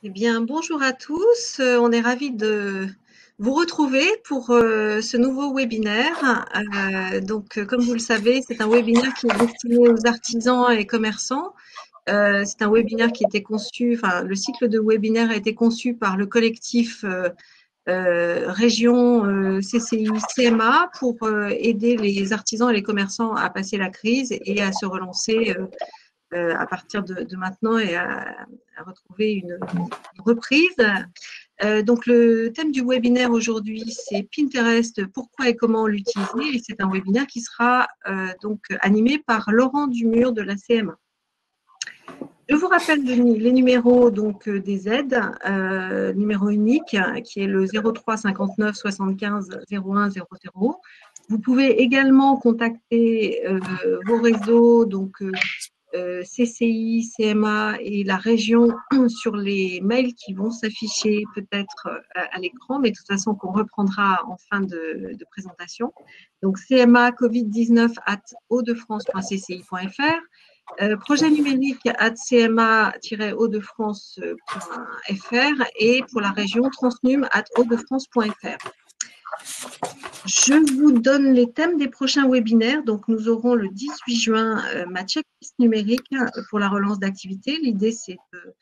Eh bien, bonjour à tous. On est ravis de vous retrouver pour ce nouveau webinaire. Comme vous le savez, c'est un webinaire qui est destiné aux artisans et commerçants. C'est un webinaire qui était conçu, enfin, le cycle de webinaire a été conçu par le collectif région CCI CMA pour aider les artisans et les commerçants à passer la crise et à se relancer à partir de maintenant et à retrouver une reprise. Donc, le thème du webinaire aujourd'hui, c'est Pinterest, pourquoi et comment l'utiliser. Et c'est un webinaire qui sera donc animé par Laurent Dumur de la CMA. Je vous rappelle les numéros donc, des aides, numéro unique qui est le 03 59 75 01 00. Vous pouvez également contacter vos réseaux, donc CCI, CMA et la région sur les mails qui vont s'afficher peut-être à l'écran, mais de toute façon qu'on reprendra en fin de présentation. Donc CMA Covid-19 @hautdefrance.cci.fr, projet numérique @cma-hautdefrance.fr et pour la région transnum@hautdefrance.fr. Je vous donne les thèmes des prochains webinaires. Donc, nous aurons le 18 juin ma checklist numérique pour la relance d'activité. L'idée, c'est de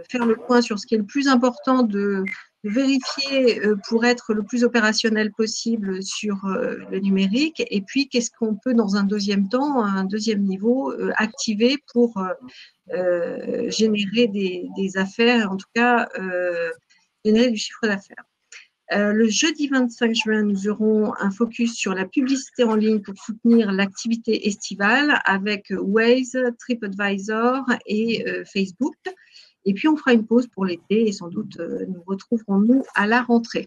faire le point sur ce qui est le plus important, de vérifier pour être le plus opérationnel possible sur le numérique. Et puis, qu'est-ce qu'on peut, dans un deuxième temps, un deuxième niveau, activer pour générer des affaires, en tout cas, générer du chiffre d'affaires. Le jeudi 25 juin, nous aurons un focus sur la publicité en ligne pour soutenir l'activité estivale avec Waze, TripAdvisor et Facebook. Et puis, on fera une pause pour l'été et sans doute nous retrouverons-nous à la rentrée.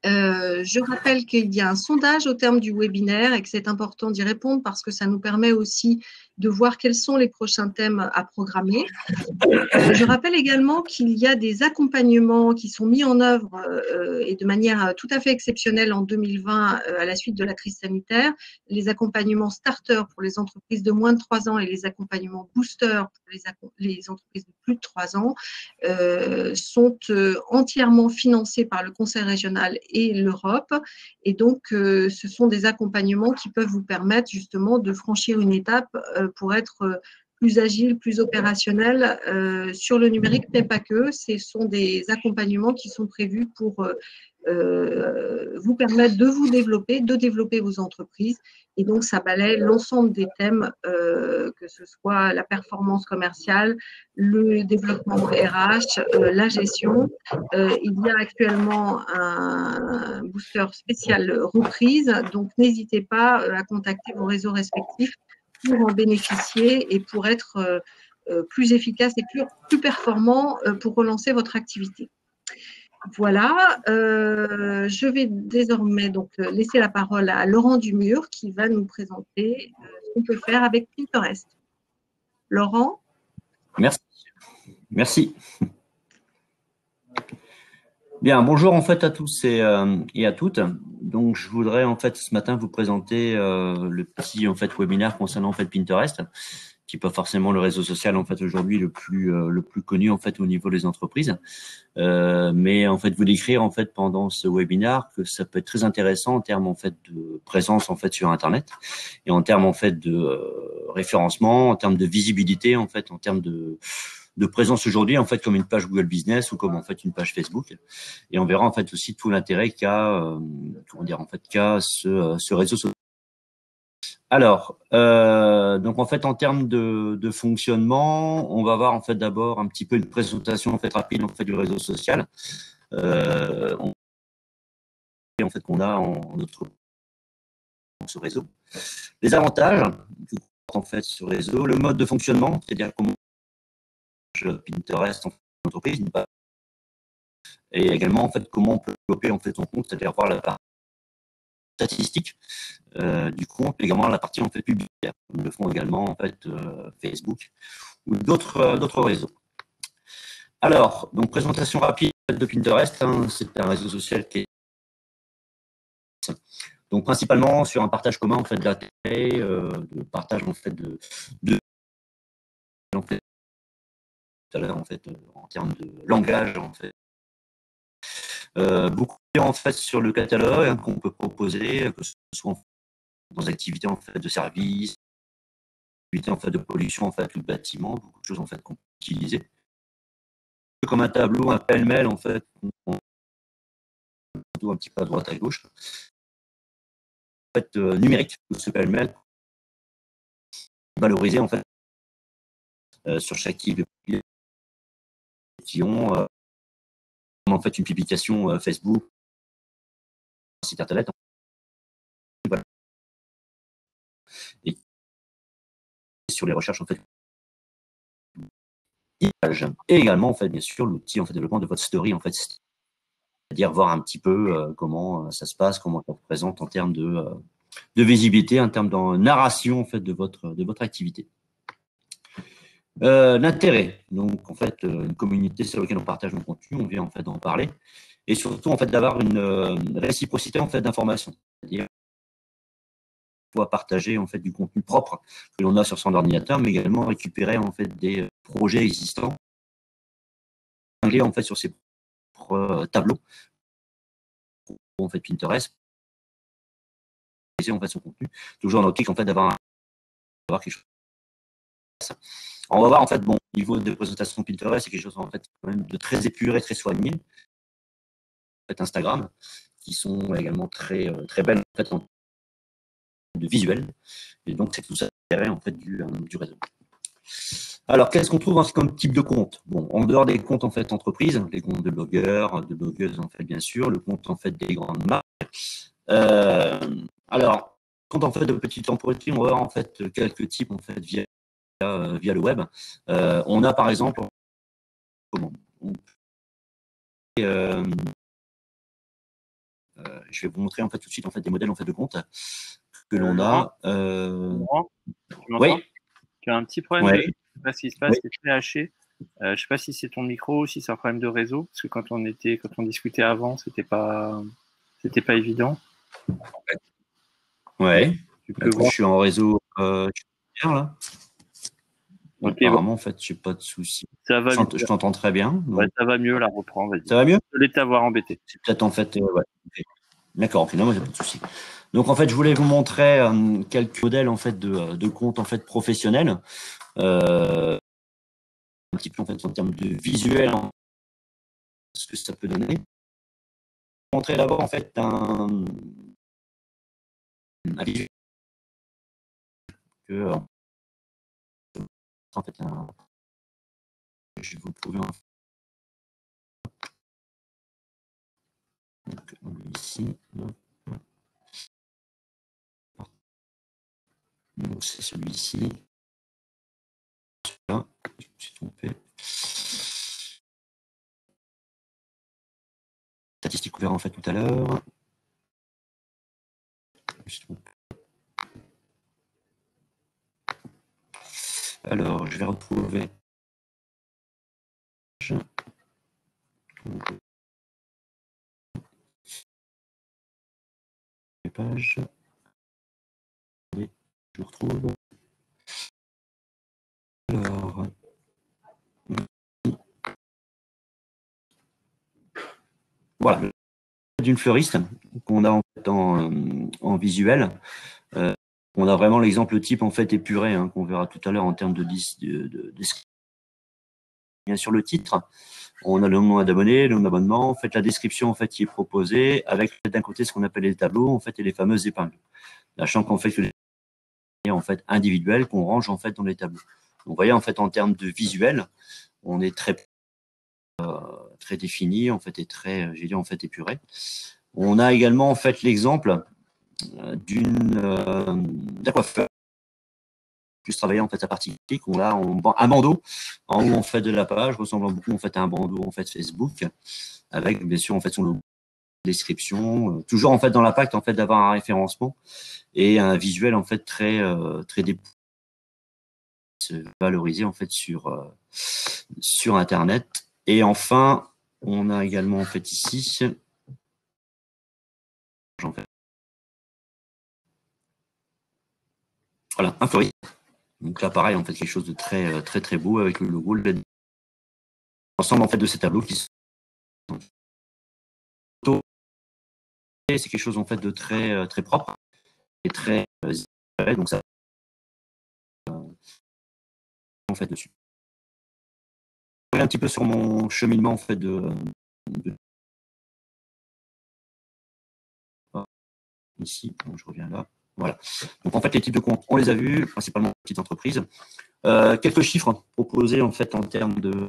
Je rappelle qu'il y a un sondage au terme du webinaire et que c'est important d'y répondre parce que ça nous permet aussi de voir quels sont les prochains thèmes à programmer. Je rappelle également qu'il y a des accompagnements qui sont mis en œuvre et de manière tout à fait exceptionnelle en 2020 à la suite de la crise sanitaire. Les accompagnements starter pour les entreprises de moins de 3 ans et les accompagnements booster pour les entreprises de plus de 3 ans sont entièrement financés par le Conseil régional et l'Europe. Et donc, ce sont des accompagnements qui peuvent vous permettre justement de franchir une étape pour être plus agile, plus opérationnel sur le numérique, mais pas que. Ce sont des accompagnements qui sont prévus pour vous permettre de vous développer, de développer vos entreprises. Et donc, ça balaie l'ensemble des thèmes, que ce soit la performance commerciale, le développement RH, la gestion. Il y a actuellement un booster spécial reprise, donc n'hésitez pas à contacter vos réseaux respectifs pour en bénéficier et pour être plus efficace et plus performant pour relancer votre activité. Voilà, je vais désormais donc laisser la parole à Laurent Dumur qui va nous présenter ce qu'on peut faire avec Pinterest. Laurent? Merci. Bien, bonjour en fait à tous et à toutes. Donc, je voudrais en fait ce matin vous présenter le petit en fait webinaire concernant en fait Pinterest, qui n'est pas forcément le réseau social en fait aujourd'hui le plus connu en fait au niveau des entreprises, mais en fait vous décrire en fait pendant ce webinaire que ça peut être très intéressant en termes en fait de présence en fait sur Internet et en termes en fait de référencement, en termes de visibilité en fait, en termes de présence aujourd'hui en fait comme une page Google Business ou comme en fait une page Facebook, et on verra en fait aussi tout l'intérêt qu'a ce réseau social. Alors donc en fait en termes de fonctionnement, on va voir en fait d'abord un petit peu une présentation en fait rapide en fait du réseau social en fait qu'on a en notre ce réseau, les avantages en fait sur le réseau, le mode de fonctionnement, c'est-à-dire comment Pinterest en entreprise, et également en fait comment on peut développer en fait son compte, c'est-à-dire voir la partie statistique du compte, également la partie en fait publicitaire, comme le font également en fait Facebook ou d'autres réseaux. Alors, donc présentation rapide de Pinterest, c'est un réseau social qui est donc principalement sur un partage commun en fait d'intérêts, de partage en fait de en fait tout à l'heure, en fait, en termes de langage, en fait. Beaucoup en fait sur le catalogue hein, qu'on peut proposer, que ce soit dans des activités en fait de service, activités en fait de pollution en fait ou de bâtiment, beaucoup de choses en fait qu'on peut utiliser. Comme un tableau, un pêle-mêle en fait, un petit peu à droite à gauche. En fait, numérique, ce pêle-mêle, valorisé en fait sur chaque type de qui ont en fait une publication Facebook, un site internet. Voilà. Et sur les recherches en fait images. Et également en fait bien sûr l'outil en fait développement de votre story en fait, c'est-à-dire voir un petit peu comment ça se passe, comment ça se présente en termes de visibilité, en termes de narration en fait de votre activité. L'intérêt, donc en fait une communauté sur laquelle on partage nos contenus, on vient en fait d'en parler, et surtout en fait d'avoir une réciprocité en fait d'informations, c'est-à-dire pouvoir partager en fait du contenu propre que l'on a sur son ordinateur, mais également récupérer en fait des projets existants, en fait sur ses propres tableaux, en fait Pinterest, en fait son contenu, toujours dans l'optique en fait d'avoir quelque chose. On va voir en fait bon au niveau de présentation Pinterest, c'est quelque chose en fait quand même de très épuré, très soigné. En fait, Instagram, qui sont également très très belles en fait en de visuel, et donc c'est tout ça l'intérêt en fait du réseau. Alors, qu'est-ce qu'on trouve comme type de compte? Bon, en dehors des comptes en fait entreprises, les comptes de blogueurs, de blogueuses en fait bien sûr, le compte en fait des grandes marques. Alors, compte en fait de petites entreprises, on va voir en fait quelques types en fait via le web. On a par exemple, comment je vais vous montrer en fait tout de suite en fait des modèles en fait de compte que l'on a. Laurent, tu m'entends? Oui. Tu as un petit problème de. Je sais pas ce qui se passe, c'est très haché. Je sais pas si c'est ton micro ou si c'est un problème de réseau, parce que quand on discutait avant, c'était pas évident. Ouais. Tu peux voir. Je suis en réseau là. Okay, apparemment, en fait, j'ai pas de souci. Ça va mieux. Je t'entends très bien. Donc... Ouais, ça va mieux, là, reprends, vas-y. Ça va mieux? Je voulais t'avoir embêté. C'est peut-être en fait. Ouais. D'accord, ok, non, moi, j'ai pas de souci. Donc, en fait, je voulais vous montrer quelques modèles en fait de comptes en fait professionnels. Un petit peu en fait en termes de visuel, ce que ça peut donner. Montrer d'abord en fait un visuel que en fait je vais vous prouver donc, ici. Donc c'est celui-ci. Celui-là, je me suis trompé. Statistique ouverte en fait tout à l'heure. Alors, je vais retrouver. Les pages. Et je retrouve. Alors. Voilà. D'une fleuriste qu'on a en fait en visuel. On a vraiment l'exemple type en fait épuré hein, qu'on verra tout à l'heure en termes de description. Bien sûr le titre, on a le nombre d'abonnés, le nombre d'abonnements, en fait la description en fait qui est proposée avec d'un côté ce qu'on appelle les tableaux en fait et les fameuses épingles. Sachant qu'en fait que les en fait individuels qu'on range en fait dans les tableaux. Donc, vous voyez en fait en termes de visuel, on est très très défini en fait et très j'ai dit en fait épuré. On a également en fait l'exemple d'un coiffeur plus travailler en fait sa partie graphique. On a un bandeau en haut en fait de la page ressemblant beaucoup en fait à un bandeau en fait Facebook avec bien sûr en fait son logo, description, toujours en fait dans l'impact en fait d'avoir un référencement et un visuel en fait très très valorisé en fait sur internet. Et enfin on a également en fait ici voilà un fleuriste. Donc là pareil en fait quelque chose de très très très beau avec le logo. l'ensemble en fait de ces tableaux qui sont c'est quelque chose en fait de très très propre et très donc ça en fait dessus. Je reviens un petit peu sur mon cheminement en fait de ici, donc je reviens là. Voilà. Donc en fait les types de comptes, on les a vus, principalement petites entreprises. Quelques chiffres proposés en fait en termes de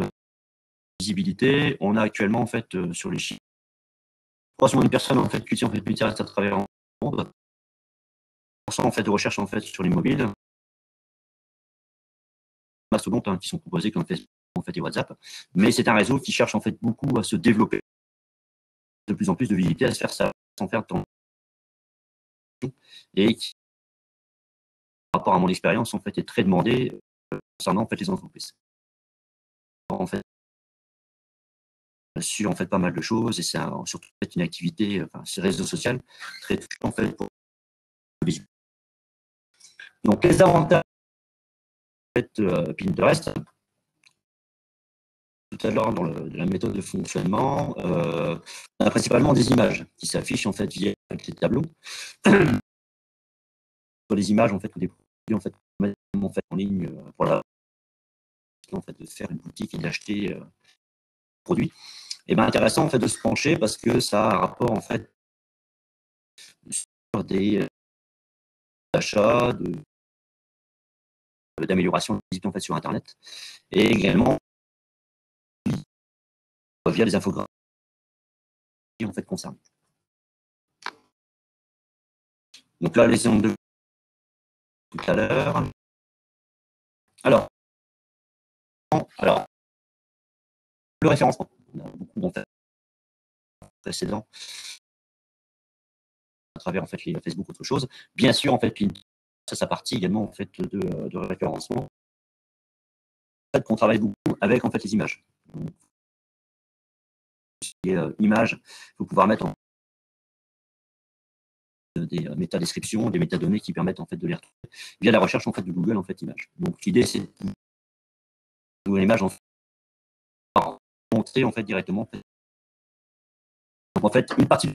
visibilité. On a actuellement en fait sur les chiffres 300 000 personnes en fait qui utilisent en fait Pinterest à travers le monde. En fait de recherche en fait sur les mobiles. Mastodonte qui sont proposés comme Facebook en fait et WhatsApp. Mais c'est un réseau qui cherche en fait beaucoup à se développer, de plus en plus de visibilité, à se faire ça sans faire de temps. Et qui, par rapport à mon expérience, en fait, est très demandé concernant en fait les entreprises. En fait, sur en fait pas mal de choses et c'est surtout en fait, une activité, enfin, ces réseaux sociaux très touchant en fait pour le visuel. Donc les avantages en fait, Pinterest. Tout à l'heure dans la méthode de fonctionnement, on a principalement des images qui s'affichent en fait via les tableaux. Sur les images en fait ou des produits en fait, en ligne pour la en fait de faire une boutique et d'acheter produits. Et bien intéressant en fait de se pencher parce que ça a un rapport en fait sur des achats, d'amélioration de visibilité en fait sur Internet et également via les infographies en fait concernés. Donc là les exemples de tout à l'heure. Alors le référencement, on a beaucoup en fait précédent à travers en fait les Facebook autre chose. Bien sûr en fait ça sa partie également en fait de référencement. En fait, qu'on travaille beaucoup avec en fait les images. Donc, images, il faut pouvoir mettre en des métadescriptions, des métadonnées qui permettent en fait de les retrouver via la recherche en fait de Google en fait images. Donc l'idée c'est de trouver l'image en fait monter en fait directement. Donc en fait une partie de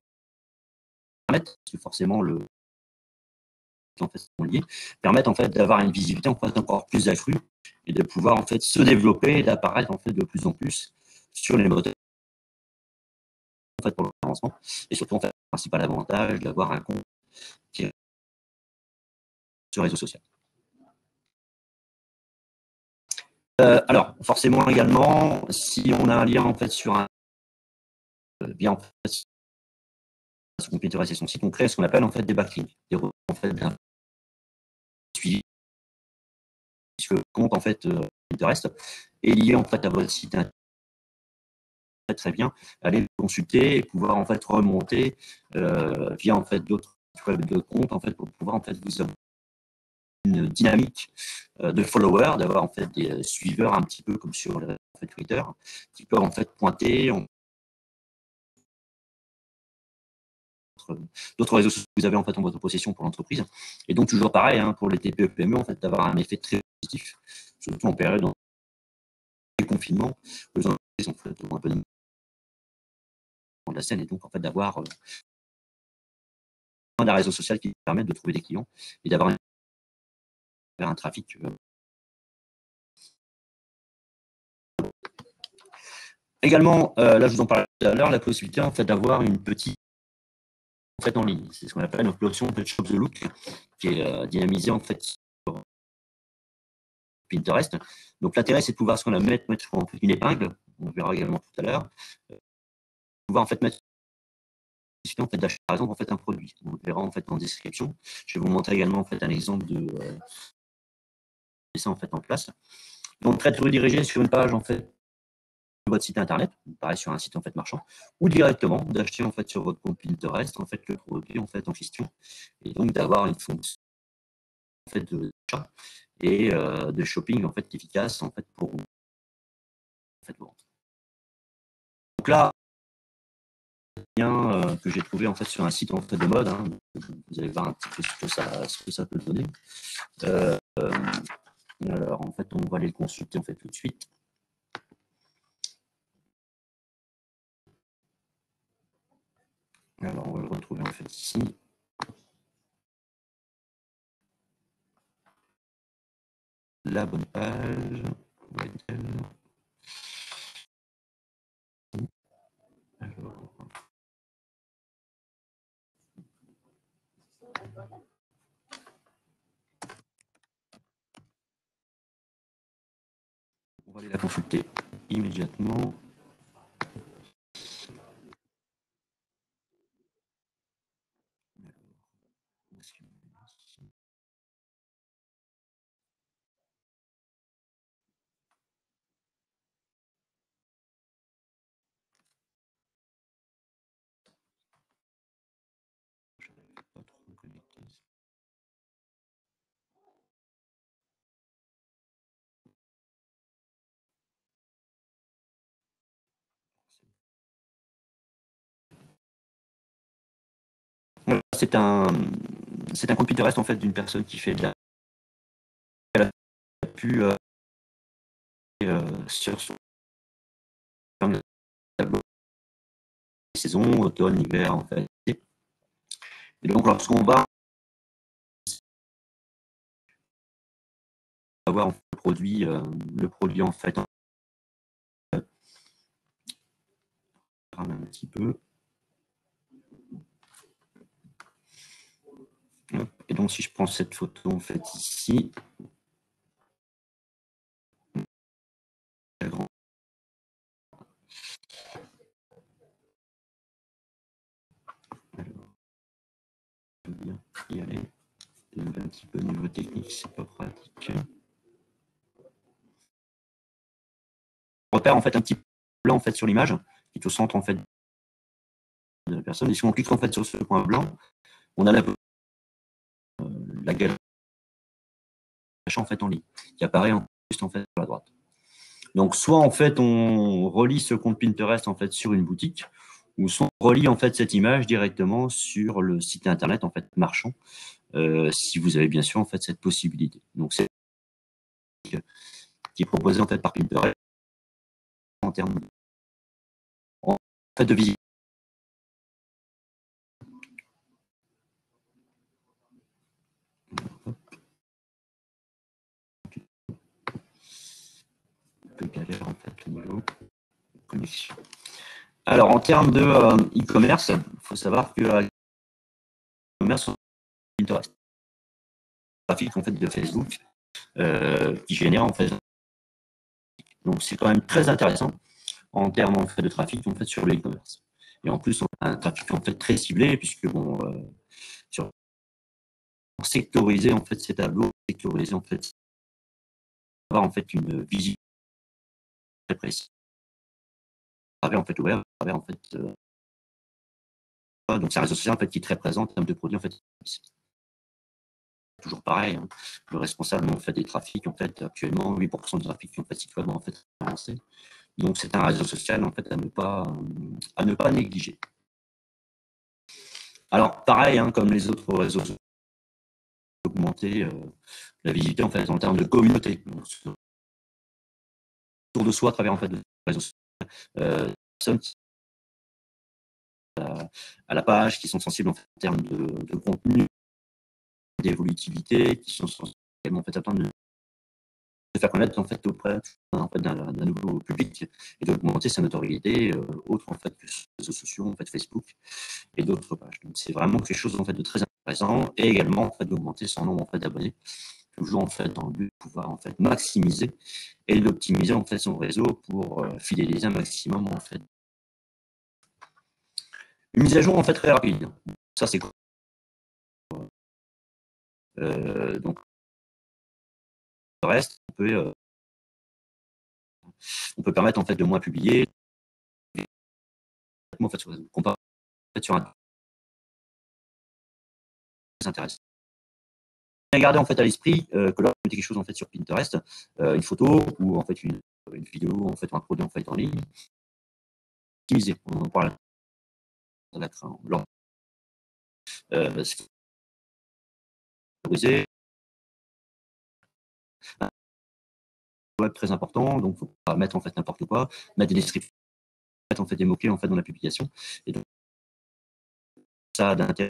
parce que forcément le en fait sont liés, permettent en fait d'avoir une visibilité en fait encore plus accrue et de pouvoir en fait se développer et d'apparaître en fait de plus en plus sur les moteurs en fait pour le référencement et surtout en fait le principal avantage d'avoir un compte qui est sur réseau social. Alors forcément également si on a un lien en fait sur un bien en fait sur Pinterest et son site, on crée ce qu'on appelle en fait des backlinks, des en fait d'un suivi puisque le compte en fait Pinterest est lié en fait à votre site internet. Très bien, aller consulter et pouvoir en fait remonter via en fait d'autres comptes en fait pour pouvoir en fait vous avoir une dynamique de followers, d'avoir en fait des suiveurs un petit peu comme sur en fait, Twitter, qui peuvent en fait pointer d'autres réseaux sociaux que vous avez en fait en votre possession pour l'entreprise. Et donc toujours pareil hein, pour les TPE PME en fait d'avoir un effet très positif, surtout en période de confinement, où les entreprises en fait ont un peu de la scène et donc en fait d'avoir un réseau social qui permet de trouver des clients et d'avoir un trafic. Également, là je vous en parlais tout à l'heure, la possibilité en fait d'avoir une petite en fait en ligne. C'est ce qu'on appelle notre option en fait, Shop the Look, qui est dynamisée en fait sur Pinterest. Donc l'intérêt c'est de pouvoir ce qu'on appelle mettre en fait, une épingle. On verra également tout à l'heure. Pouvoir en fait mettre en fait d'achat par exemple en fait un produit. On verra en fait en description. Je vais vous montrer également en fait un exemple de ça en fait en place. Donc très redirigé sur une page en fait de votre site internet, pareil sur un site en fait marchand, ou directement d'acheter en fait sur votre compte Pinterest en fait le produit en fait en question, et donc d'avoir une fonction en fait d'achat et de shopping en fait efficace en fait pour en fait, vendre. Donc là, lien que j'ai trouvé en fait sur un site en fait de mode, hein, vous allez voir un petit peu ce que ça peut donner. Alors en fait on va les consulter en fait tout de suite. Alors, on va le retrouver en fait ici. La bonne page. Alors, on va aller la consulter immédiatement. Pas trop connecté. C'est un compte Pinterest en fait d'une personne qui fait de la. Elle a pu sur son tableau saison, automne, hiver en fait. Et donc lorsqu'on va avoir en fait, le produit en fait un petit peu. Et donc si je prends cette photo en fait ici, alors, je vais bien y aller. Un petit peu au niveau technique, c'est pas pratique. On repère en fait un petit blanc en fait sur l'image qui est au centre en fait de la personne. Et si on clique en fait sur ce point blanc, on a la galerie en fait en ligne qui apparaît juste en fait à la droite. Donc soit en fait on relie ce compte Pinterest en fait sur une boutique, ou soit on relie en fait cette image directement sur le site internet en fait marchand, si vous avez bien sûr en fait cette possibilité. Donc c'est qui est proposé en fait par Pinterest en termes en fait de visite. Un peu galère en fait au niveau connexion. Alors en termes de e-commerce, il faut savoir que e-commerce sur Pinterest, trafic en fait de Facebook qui génère en fait. Donc c'est quand même très intéressant en termes en fait de trafic en fait sur le e-commerce. Et en plus on a un trafic en fait très ciblé puisque bon sur sectoriser en fait ces tableaux, sectoriser en fait avoir en fait une visite très précise. À travers en fait web, à travers en fait donc c'est un réseau social en fait qui est très présent en termes de produits en fait. Toujours pareil, hein. Le responsable en fait des trafics en fait actuellement 8% de trafic en fait site web en fait avancé. Donc c'est un réseau social en fait à ne pas négliger. Alors pareil, hein, comme les autres réseaux sociaux, augmenter la visibilité en fait en termes de communauté. Donc, autour de soi à travers en fait de réseaux sociaux, personnes qui à la page, qui sont sensibles en, fait, en termes de contenu, d'évolutivité, qui sont sensibles en fait, à termes de faire connaître en fait, auprès en fait, d'un nouveau public et d'augmenter sa notoriété autre en fait, que sur les réseaux sociaux, en fait, Facebook et d'autres pages. Donc c'est vraiment quelque chose en fait, de très intéressant et également en fait, d'augmenter son nombre en fait, d'abonnés, toujours en fait, dans le but de pouvoir en fait, maximiser et d'optimiser en fait, son réseau pour fidéliser un maximum en fait. Une mise à jour en fait très rapide. Ça c'est cool. Donc le reste, on peut permettre en fait de moins publier. En fait, comparé sur un très intéressant. Garder en fait à l'esprit que lorsque vous mettez quelque chose en fait sur Pinterest, une photo ou en fait une vidéo en fait un produit en fait en ligne, optimiser. On en parle c'est web très important, donc il ne faut pas mettre en fait n'importe quoi, mettre des descriptions, mettre en fait des mots-clés en fait dans la publication. Et donc, ça d'intérêt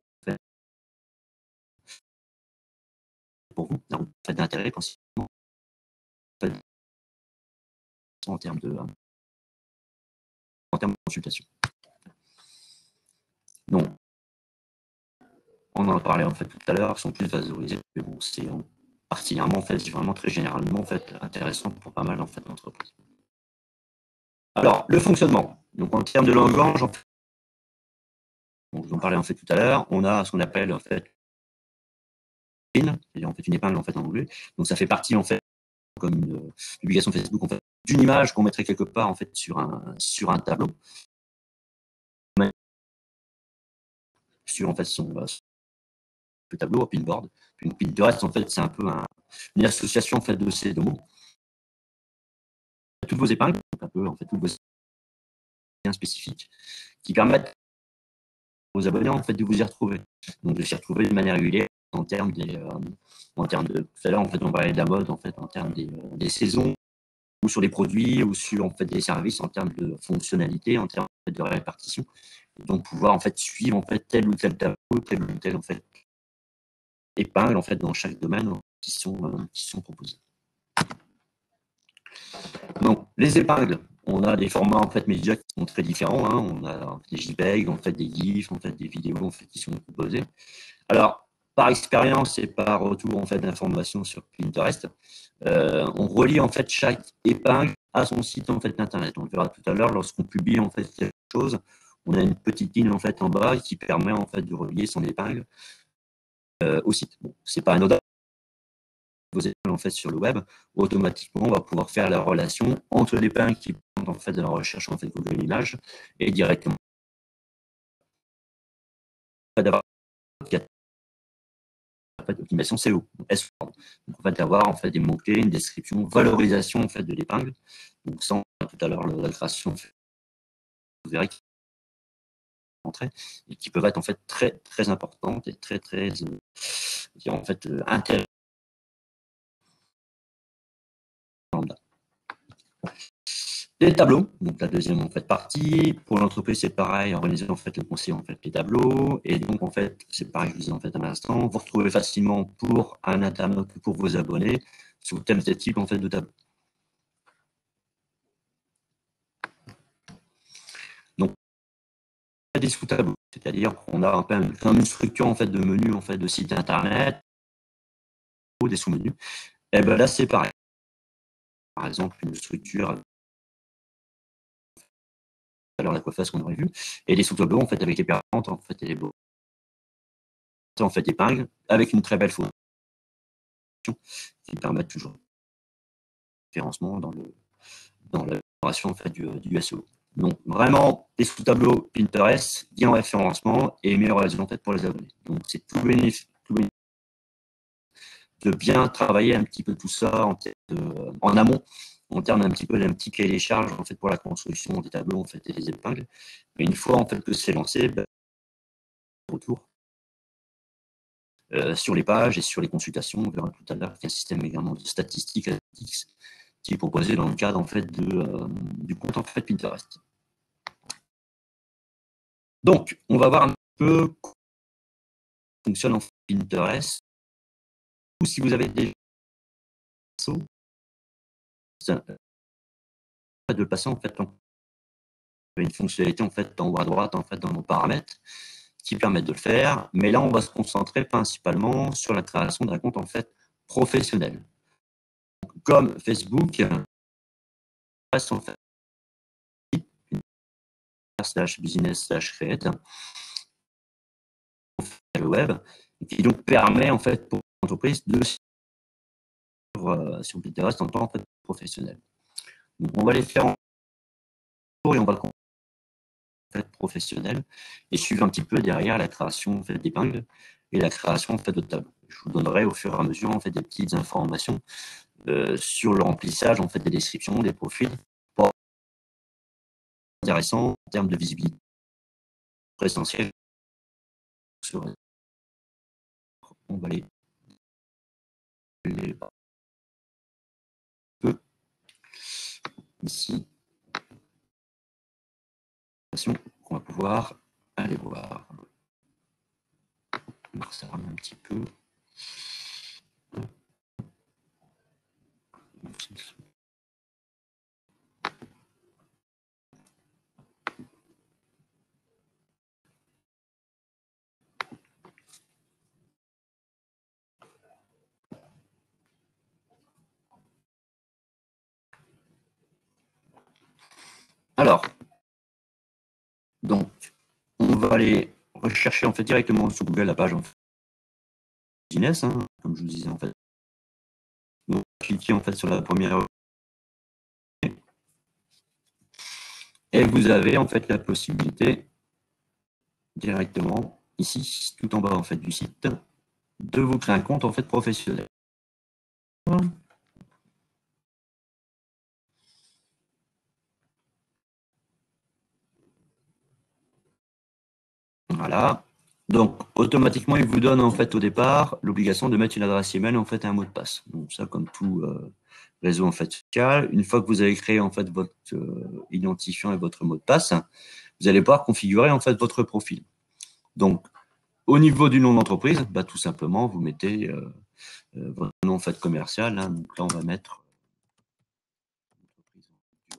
pour vous, d'intérêt principalement en termes de consultation. Donc, on en a parlé en fait tout à l'heure, sont plus valorisés, mais bon, c'est particulièrement en fait, c'est vraiment très généralement en fait intéressant pour pas mal en fait d'entreprises. Alors, le fonctionnement. Donc, en termes de langage, en fait, on vous en parlait en fait tout à l'heure, on a ce qu'on appelle en fait c'est-à-dire en fait une épingle en fait en anglais. Donc, ça fait partie en fait comme une publication Facebook en fait d'une image qu'on mettrait quelque part en fait sur un tableau. Sur en fait le tableau, Pinboard. Une Pinterest, en fait, c'est un peu une association en fait de ces deux mots. Toutes vos épingles, donc un peu en fait toutes vos liens spécifiques, qui permettent aux abonnés en fait de vous y retrouver, donc de s'y retrouver de manière régulière en termes de tout à l'heure en fait on parlait de la mode en fait en termes des saisons ou sur les produits ou sur en fait des services en termes de fonctionnalité, en termes de répartition, et donc pouvoir en fait suivre en fait tel ou tel tableau, tel ou tel en fait épingles en fait dans chaque domaine qui sont proposés. Donc les épingles, on a des formats en fait médias qui sont très différents. Hein. On a des JPEG, en fait des GIFs, en fait des vidéos en fait qui sont proposées. Alors par expérience et par retour en fait d'informations sur Pinterest, on relie en fait chaque épingle à son site en fait internet. On le verra tout à l'heure lorsqu'on publie en fait quelque chose, on a une petite ligne en fait en bas qui permet en fait de relier son épingle au site. Bon, c'est pas anodin. Vos épingles en fait sur le web, automatiquement on va pouvoir faire la relation entre l'épingle qui prend en fait de la recherche en fait Google Images et directement d'avoir en fait optimisation SEO. Donc on va avoir en fait des mots clés, une description, valorisation en fait de l'épingle. Donc sans tout à l'heure la création, vous verrez et qui peuvent être en fait très très importantes et très en fait intéressantes. Les tableaux, donc la deuxième en fait partie. Pour l'entreprise, c'est pareil, organiser en fait le conseil en fait les tableaux. Et donc en fait, c'est pareil, je vous disais en fait à l'instant, vous retrouvez facilement pour un internaute ou pour vos abonnés sous tel type en fait de tableau. Donc des sous-tableaux, c'est-à-dire qu'on a un peu comme une structure en fait de menu en fait de site internet ou des sous-menus. Et ben là c'est pareil. Par exemple, une structure alors la coiffeuse qu'on aurait vu, et des sous-tableaux en fait avec les permanentes en fait et les beaux en fait épingles avec une très belle photo qui permettent toujours référencement dans la préparation en fait du SEO. Donc vraiment des sous-tableaux Pinterest, bien en référencement et meilleure raison en fait pour les abonnés. Donc c'est tout bénéfice de bien travailler un petit peu tout ça en amont, en termes un petit peu d'un petit cahier des charges en fait pour la construction des tableaux en fait et des épingles. Mais une fois en fait que c'est lancé, retour sur les pages et sur les consultations, on verra tout à l'heure qu'il y a un système également de statistiques qui est proposé dans le cadre en fait du compte en fait Pinterest. Donc, on va voir un peu comment fonctionne en fait Pinterest, ou si vous avez des de passer en fait une fonctionnalité en fait en haut à droite en fait dans nos paramètres qui permettent de le faire, mais là on va se concentrer principalement sur la création d'un compte en fait professionnel. Comme Facebook, passe en fait /business/create le web, qui donc permet en fait pour l'entreprise de sur Pinterest en tant que professionnel. Donc on va les faire en cours et on va le professionnel et suivre un petit peu derrière la création en fait, d'épingles et la création en fait, de tableaux. Je vous donnerai au fur et à mesure en fait, des petites informations sur le remplissage en fait, des descriptions, des profils, pour intéressant en termes de visibilité présentielle. On va les ici qu'on va pouvoir aller voir. Ça rame un petit peu. Alors, donc, on va aller rechercher en fait directement sur Google la page en fait, business, hein, comme je vous disais en fait. Donc, cliquez en fait sur la première et vous avez en fait la possibilité directement ici, tout en bas en fait du site, de vous créer un compte en fait professionnel. Voilà. Donc, automatiquement, il vous donne en fait au départ l'obligation de mettre une adresse email en fait et un mot de passe. Donc ça, comme tout réseau en fait social, une fois que vous avez créé en fait votre identifiant et votre mot de passe, vous allez pouvoir configurer en fait votre profil. Donc, au niveau du nom d'entreprise, bah, tout simplement, vous mettez votre nom en fait commercial. Hein. Donc là, on va mettre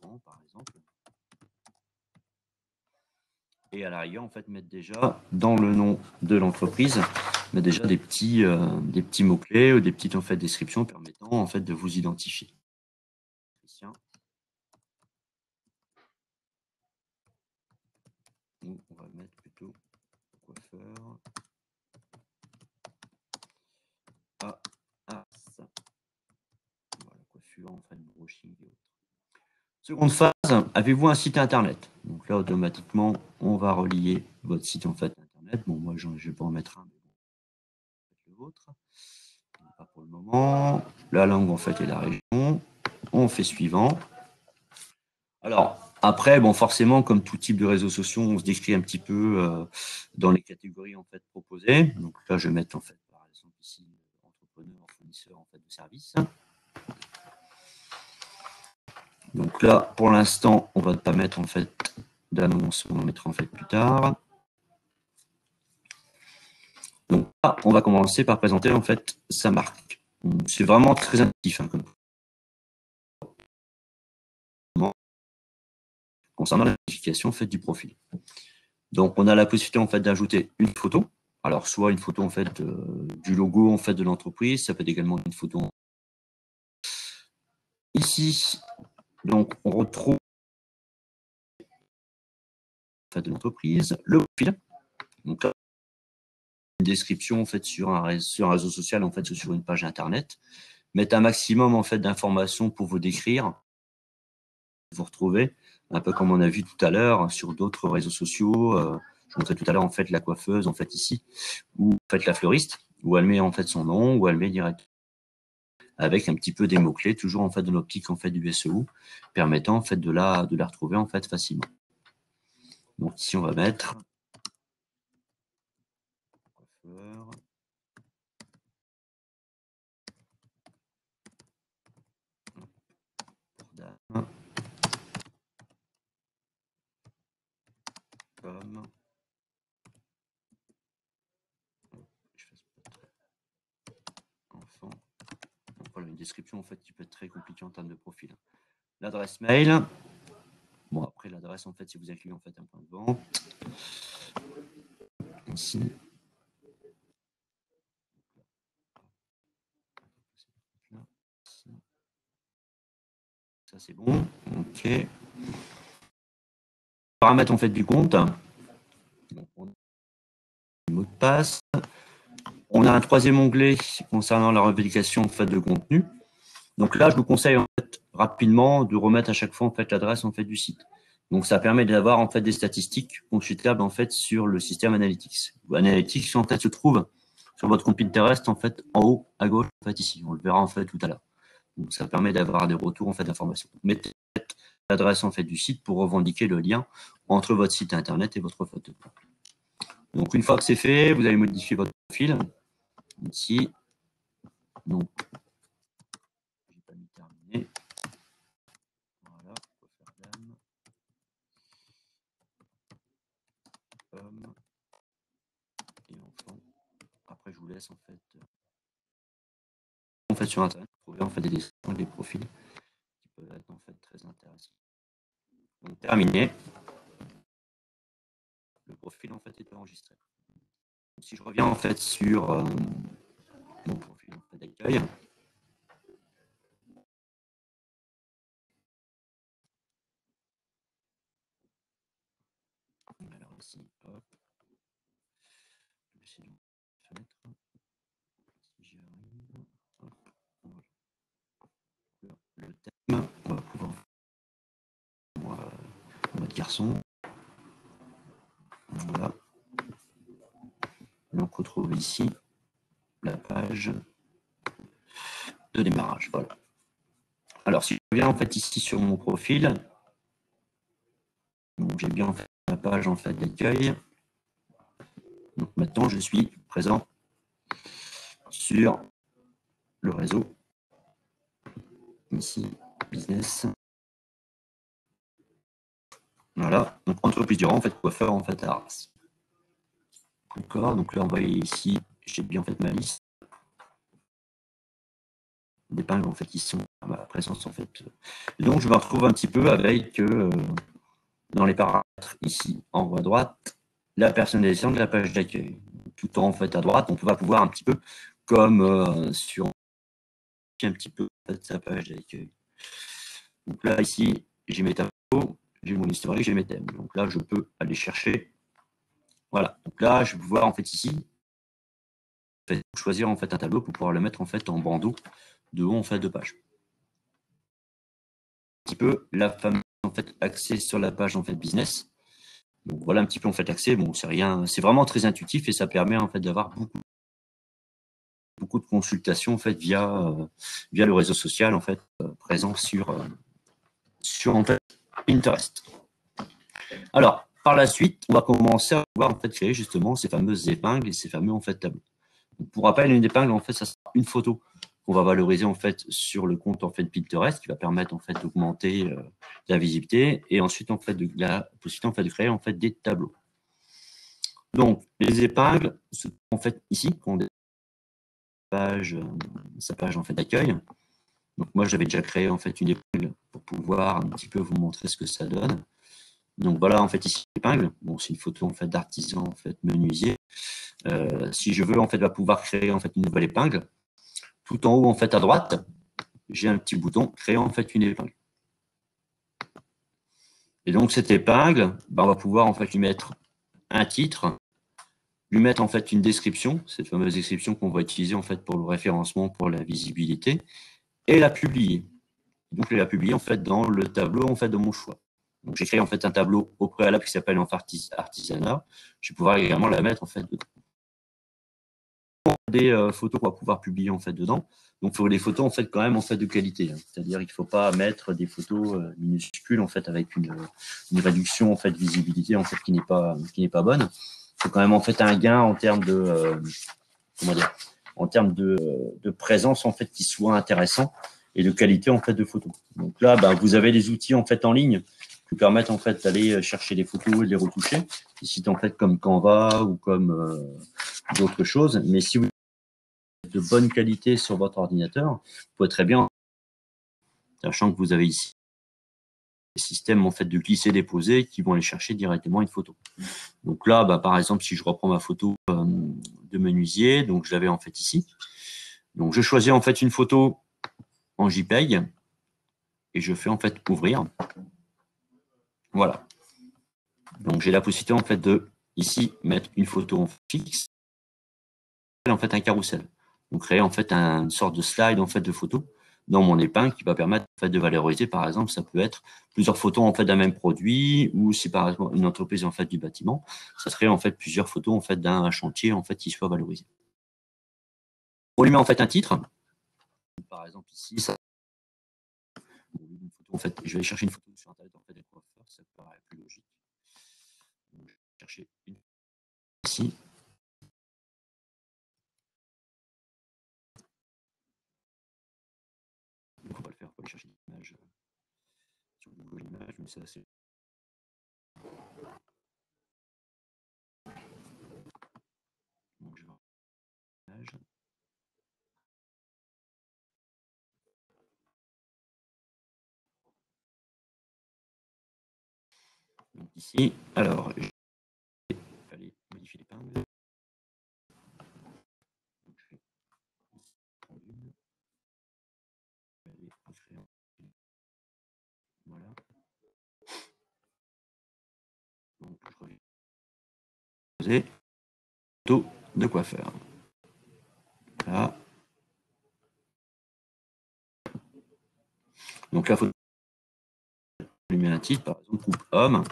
Durand, par exemple. Et à l'arrière, en fait, mettre déjà dans le nom de l'entreprise, mettre déjà des petits mots-clés ou des petites en fait, descriptions permettant en fait, de vous identifier. Christian. Ou on va mettre plutôt coiffeur. Ça. Voilà, coiffure, en fait, brushing et autres. Seconde phase, avez-vous un site internet? Donc là, automatiquement, on va relier votre site en fait internet. Bon, moi, je vais pas en mettre un, mais bon, le vôtre. Pas pour le moment. La langue en fait est la région. On fait suivant. Alors, après, bon, forcément, comme tout type de réseaux sociaux, on se décrit un petit peu dans les catégories en fait proposées. Donc là, je vais mettre en fait, par exemple, ici, entrepreneur, fournisseur en fait de services. Donc là, pour l'instant, on va pas mettre en fait d'annonce, on va mettre en fait plus tard. Donc là, on va commencer par présenter en fait sa marque. C'est vraiment très intuitif hein, comme concernant la modification en fait du profil. Donc on a la possibilité en fait d'ajouter une photo. Alors soit une photo en fait du logo en fait de l'entreprise, ça peut être également une photo. Ici, donc on retrouve en fait, de l'entreprise, le profil. Donc là, une description en fait sur un réseau social en fait sur une page internet. Mettre un maximum en fait d'informations pour vous décrire, vous retrouver un peu comme on a vu tout à l'heure sur d'autres réseaux sociaux. Je montrais tout à l'heure en fait la coiffeuse en fait ici ou en fait la fleuriste où elle met en fait son nom ou elle met direct avec un petit peu des mots clés toujours en fait de l'optique en fait du SEO permettant en fait de la retrouver en fait facilement. Donc ici on va mettre coiffeur. Dame. Comme enfant. Donc voilà une description en fait qui peut être très compliquée en termes de profil. L'adresse mail. Bon après l'adresse en fait si vous incluez en fait un point de vente. Ici. Ça c'est bon. Ok. Paramètres en fait du compte. Donc, on a le mot de passe. On a un troisième onglet concernant la revendication en fait de contenu. Donc là, je vous conseille en fait rapidement de remettre à chaque fois en fait l'adresse en fait du site. Donc ça permet d'avoir en fait des statistiques consultables en fait sur le système Analytics. Analytics en fait se trouve sur votre compte Pinterest en fait en haut à gauche en fait ici. On le verra en fait tout à l'heure. Donc ça permet d'avoir des retours en fait d'informations. Mettez l'adresse en fait du site pour revendiquer le lien entre votre site internet et votre photo. Donc une fois que c'est fait, vous allez modifier votre profil ici. Donc j'ai pas mis terminé. Voilà, faire dame. Homme et enfant. intéresse en fait sur Internet, vous trouvez en fait des dessins, des profils qui peuvent être en fait très intéressants. Donc terminé, le profil en fait est enregistré. Donc, si je reviens en fait sur mon profil en fait, d'accueil, alors ici, hop, je vais essayer de fenêtre. Si j'y arrive, hop, voilà. Le thème, on va pouvoir mode garçon. Voilà. Donc retrouve ici la page de démarrage. Voilà. Alors si je viens en fait ici sur mon profil, j'ai bien en fait ma page en fait d'accueil. Donc maintenant je suis présent sur le réseau. Ici, business. Voilà, donc entreprise du rang, en fait, coiffeur en fait à Arras. D'accord, donc là on va aller ici, j'ai bien en fait ma liste d'épingles en fait qui sont à ma présence en fait. Donc je me retrouve un petit peu avec dans les paramètres ici en haut à droite la personnalisation de la page d'accueil. Tout en fait à droite, on va pouvoir un petit peu comme sur un petit peu en fait, sa page d'accueil. Donc là ici j'ai mes tableaux, j'ai mon historique, j'ai mes thèmes. Donc là je peux aller chercher. Voilà. Donc là je vais pouvoir en fait ici choisir en fait un tableau pour pouvoir le mettre en fait en bandeau de haut en fait de page. Un petit peu la fameuse en fait accès sur la page en fait business. Donc voilà un petit peu en fait l'accès. Bon, c'est rien, c'est vraiment très intuitif et ça permet en fait d'avoir beaucoup de consultations en fait via le réseau social en fait présent sur en fait Pinterest. Alors par la suite, on va commencer à pouvoir en fait créer justement ces fameuses épingles et ces fameux en fait tableaux. Donc, pour rappel, une épingle en fait ça sera une photo qu'on va valoriser en fait sur le compte en fait Pinterest qui va permettre en fait d'augmenter la visibilité et ensuite en fait de la possibilité en fait de créer en fait des tableaux. Donc les épingles se trouvent en fait ici quand on page, sa page en fait d'accueil. Donc moi j'avais déjà créé en fait une épingle pour pouvoir un petit peu vous montrer ce que ça donne. Donc voilà en fait ici l'épingle. Bon c'est une photo en fait d'artisan en fait menuisier. Si je veux en fait va pouvoir créer en fait une nouvelle épingle. Tout en haut en fait à droite, j'ai un petit bouton créer en fait une épingle. Et donc cette épingle, on va pouvoir en fait lui mettre un titre, lui mettre en fait une description, cette fameuse description qu'on va utiliser en fait pour le référencement, pour la visibilité, et la publier. Donc je vais la publier en fait dans le tableau en fait de mon choix. Donc j'ai créé en fait un tableau au préalable qui s'appelle en fait artisanat. Je vais pouvoir également la mettre en fait dedans. Des photos qu'on va pouvoir publier en fait dedans. Donc il faut des photos en fait quand même en fait de qualité. C'est-à-dire qu'il ne faut pas mettre des photos minuscules en fait avec une réduction en fait de visibilité en fait qui n'est pas bonne. Il faut quand même en fait un gain en termes de comment dire, en termes de présence en fait qui soit intéressant et de qualité en fait de photos. Donc là, vous avez des outils en fait en ligne qui vous permettent en fait d'aller chercher des photos et de les retoucher. Des sites en fait comme Canva ou comme d'autres choses. Mais si vous avez de bonne qualité sur votre ordinateur, vous pouvez très bien, sachant que vous avez ici des systèmes en fait de glisser-déposer qui vont aller chercher directement une photo. Donc là, par exemple, si je reprends ma photo de menuisier, donc je l'avais en fait ici. Donc je choisis en fait une photo en JPEG et je fais en fait ouvrir. Voilà. Donc j'ai la possibilité en fait de ici mettre une photo en fixe, en fait un carrousel. Donc créer en fait une sorte de slide en fait de photo dans mon épingle qui va permettre en fait de valoriser, par exemple, ça peut être plusieurs photos en fait d'un même produit, ou si par exemple une entreprise en fait du bâtiment, ça serait en fait plusieurs photos en fait d'un chantier en fait qui soit valorisé. On lui met en fait un titre. Par exemple ici, ça, une photo, en fait, je vais aller chercher une photo sur internet en fait des coiffeurs, ça paraît plus logique. Donc, je vais chercher une ici. Donc, on va le faire pour aller chercher une image sur Google Images, mais c'est assez. Donc, je vais image. Donc ici, alors, je vais aller modifier l'épingle. Voilà. Donc, je reviens. Photo de coiffeur. Là. Donc la photo, je lui mets un titre, par exemple, coupe homme.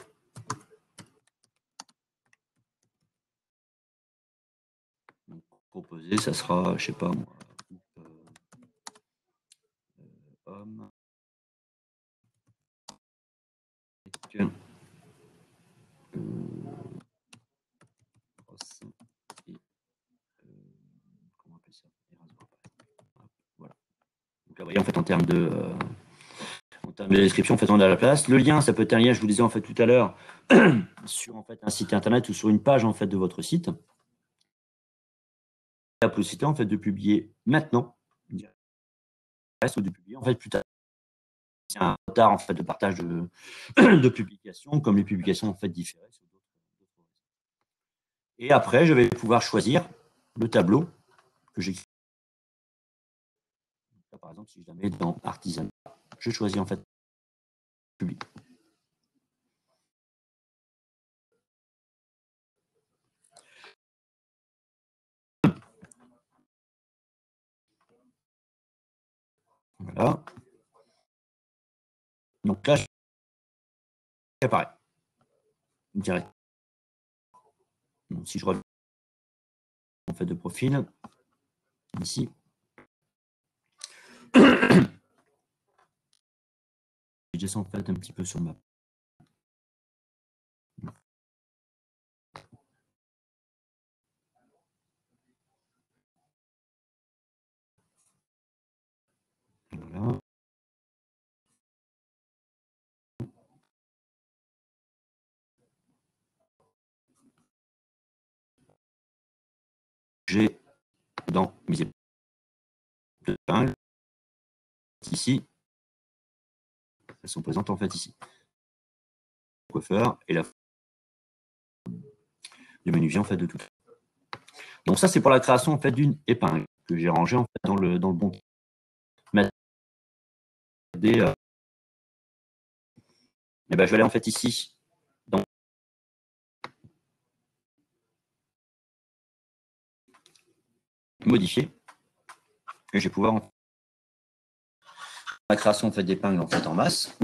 Donc, proposé, ça sera, je sais pas moi, coupe homme. Comment on appelle ça? Voilà. Donc là, vous voyez, en fait, en termes de description, en fait, on a la place. Le lien, ça peut être un lien, je vous disais en fait tout à l'heure, sur en fait un site internet ou sur une page en fait de votre site. La possibilité en fait de publier maintenant, ou de publier en fait plus tard. C'est un retard en fait de partage de publications, comme les publications en fait différées. Et après, je vais pouvoir choisir le tableau que j'écris. Par exemple, si je la mets dans artisanat, je choisis en fait public. Voilà. Donc là, apparaît direct. Donc, si je reviens en fait de profil, ici, je descends en fait un petit peu sur ma. Voilà. J'ai dans mes épingles, ici, elles sont présentes en fait ici. Coiffeur et le menu vient en fait de tout. Donc ça, c'est pour la création en fait d'une épingle que j'ai rangée en fait dans le bon. Et ben, je vais aller en fait ici dans modifier et je vais pouvoir en la création en fait d'épingles en fait en masse.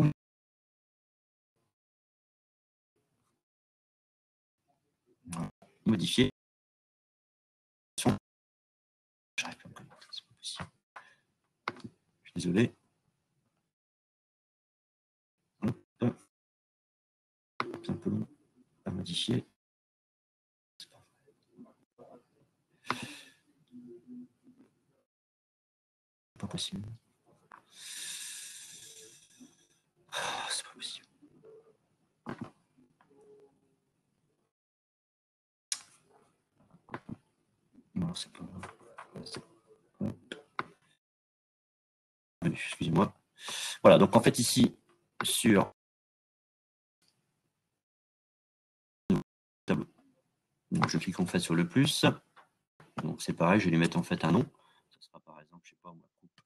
Modifier. J'arrive pas à me connecter, c'est pas possible. Je suis désolé. C'est un peu long à modifier. Pas possible. C'est pas possible. Non, c'est pas. Excusez-moi. Voilà, donc en fait ici, sur tableau. Donc je clique en fait sur le plus. Donc c'est pareil, je vais lui mettre en fait un nom. Ça sera par exemple, je sais pas, moi, coupe.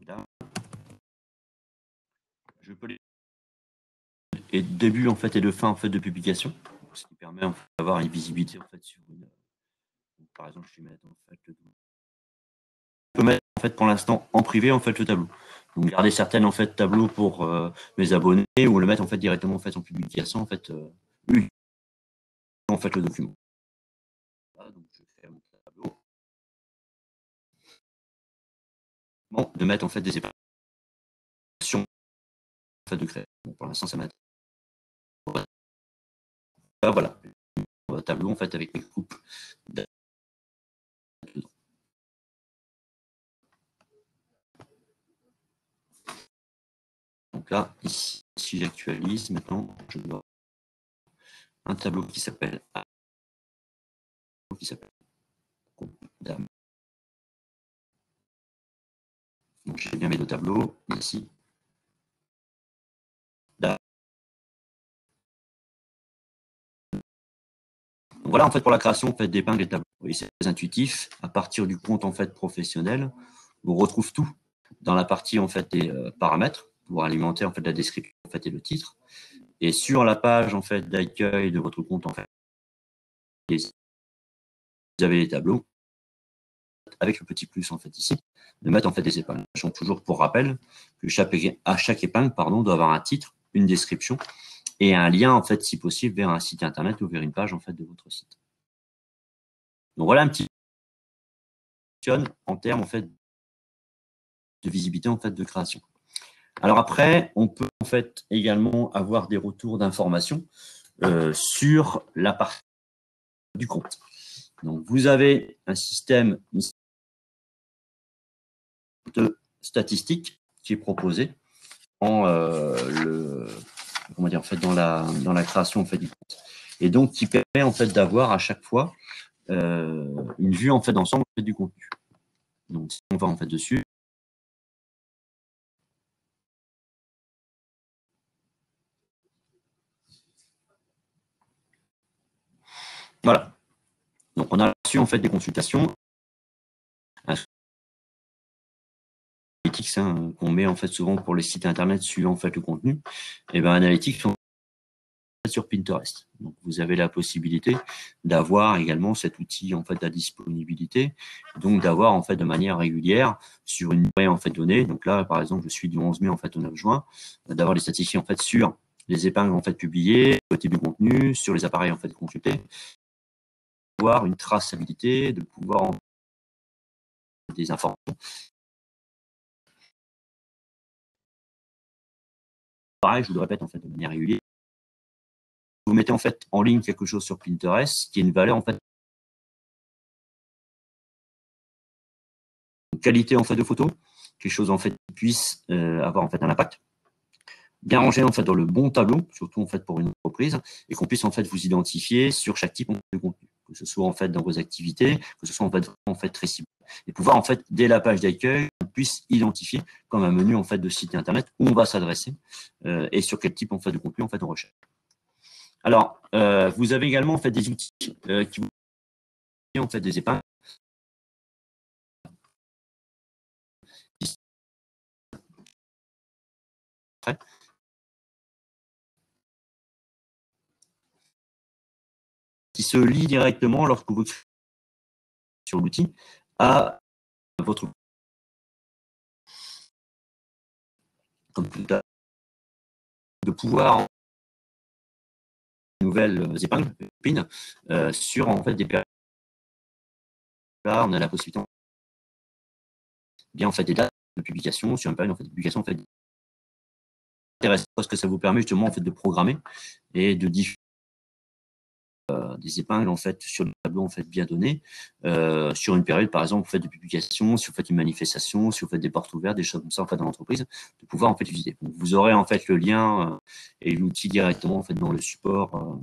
Là. Je peux les et début en fait et de fin en fait de publication, ce qui permet en fait, d'avoir une visibilité en fait sur une. Donc, par exemple, je vais mettre en fait le. Je peux mettre en fait pour l'instant en privé en fait le tableau. Donc garder certaines en fait tableaux pour mes abonnés ou le mettre en fait directement en fait en publication en fait en fait le document. Voilà, donc je fais mon tableau. Bon, de mettre en fait des épingles en fait de créer. Bon, pour l'instant ça m'aide. Voilà, un tableau en fait avec mes coupes. Donc là, ici, si j'actualise maintenant, je dois un tableau qui s'appelle dame. Donc j'ai bien mes deux tableaux ici. Donc, voilà en fait pour la création en fait, d'épingles et tableaux. Oui, c'est très intuitif. À partir du compte en fait professionnel, on retrouve tout dans la partie en fait des paramètres pour alimenter en fait la description en fait et le titre. Et sur la page en fait d'accueil de votre compte en fait, vous avez les tableaux avec le petit plus en fait ici, de mettre en fait des épingles. Sachant toujours pour rappel que chaque épingle doit avoir un titre, une description et un lien en fait si possible vers un site internet ou vers une page en fait de votre site. Donc voilà un petit en termes en fait de visibilité en fait de création. Alors après, on peut en fait également avoir des retours d'informations sur la partie du compte. Donc vous avez un système de statistiques qui est proposé en en fait dans la création en fait du compte, et donc qui permet en fait d'avoir à chaque fois une vue en fait d'ensemble du contenu. Donc si on va en fait dessus, voilà. Donc on a reçu en fait des consultations, analytics qu'on met en fait souvent pour les sites internet suivant en fait le contenu. Et ben analytics sur Pinterest. Donc vous avez la possibilité d'avoir également cet outil en fait à disponibilité, donc d'avoir en fait de manière régulière sur une durée en fait donnée. Donc là par exemple je suis du 11 mai en fait au 9 juin, d'avoir les statistiques en fait sur les épingles en fait publiées, le type de contenu, sur les appareils en fait consultés, avoir une traçabilité, de pouvoir en fait des informations. Pareil, je vous le répète en fait de manière régulière. Vous mettez en fait en ligne quelque chose sur Pinterest qui est une valeur en fait une qualité en fait de photo, quelque chose en fait qui puisse avoir en fait un impact, bien rangé en fait dans le bon tableau, surtout en fait pour une entreprise, et qu'on puisse en fait vous identifier sur chaque type de contenu, que ce soit en fait dans vos activités, que ce soit en fait très ciblé, et pouvoir en fait dès la page d'accueil on puisse identifier comme un menu en fait de site internet où on va s'adresser et sur quel type en fait de contenu en fait on recherche. Alors vous avez également en fait des outils qui vous en fait des épingles. Qui se lie directement lorsque vous sur l'outil à votre comme tout à de pouvoir nouvelles épingles pin sur en fait des périodes. Là on a la possibilité bien en fait des dates de publication sur une période en fait de publication en fait intéressant parce que ça vous permet justement en fait de programmer et de diffuser des épingles en fait sur le tableau en fait bien donné sur une période par exemple en fait de publication, si vous faites une manifestation, si vous faites des portes ouvertes, des choses comme ça en fait dans l'entreprise, de pouvoir en fait utiliser. Donc, vous aurez en fait le lien et l'outil directement en fait dans le support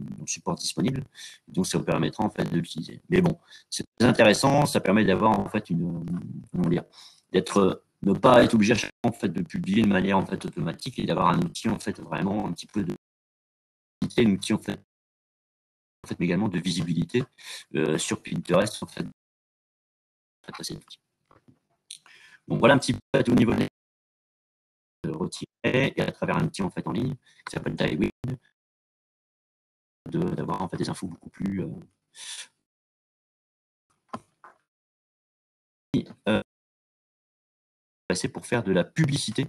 disponible. Donc ça vous permettra en fait de l'utiliser. Mais bon, c'est très intéressant, ça permet d'avoir en fait ne pas être obligé à chaque fois en fait de publier de manière en fait automatique et d'avoir un outil en fait vraiment un petit peu de un outil en fait mais également de visibilité sur Pinterest en fait. Donc voilà un petit peu au niveau des retirés et à travers un outil en fait en ligne qui s'appelle Tailwind d'avoir en fait des infos beaucoup plus passer pour faire de la publicité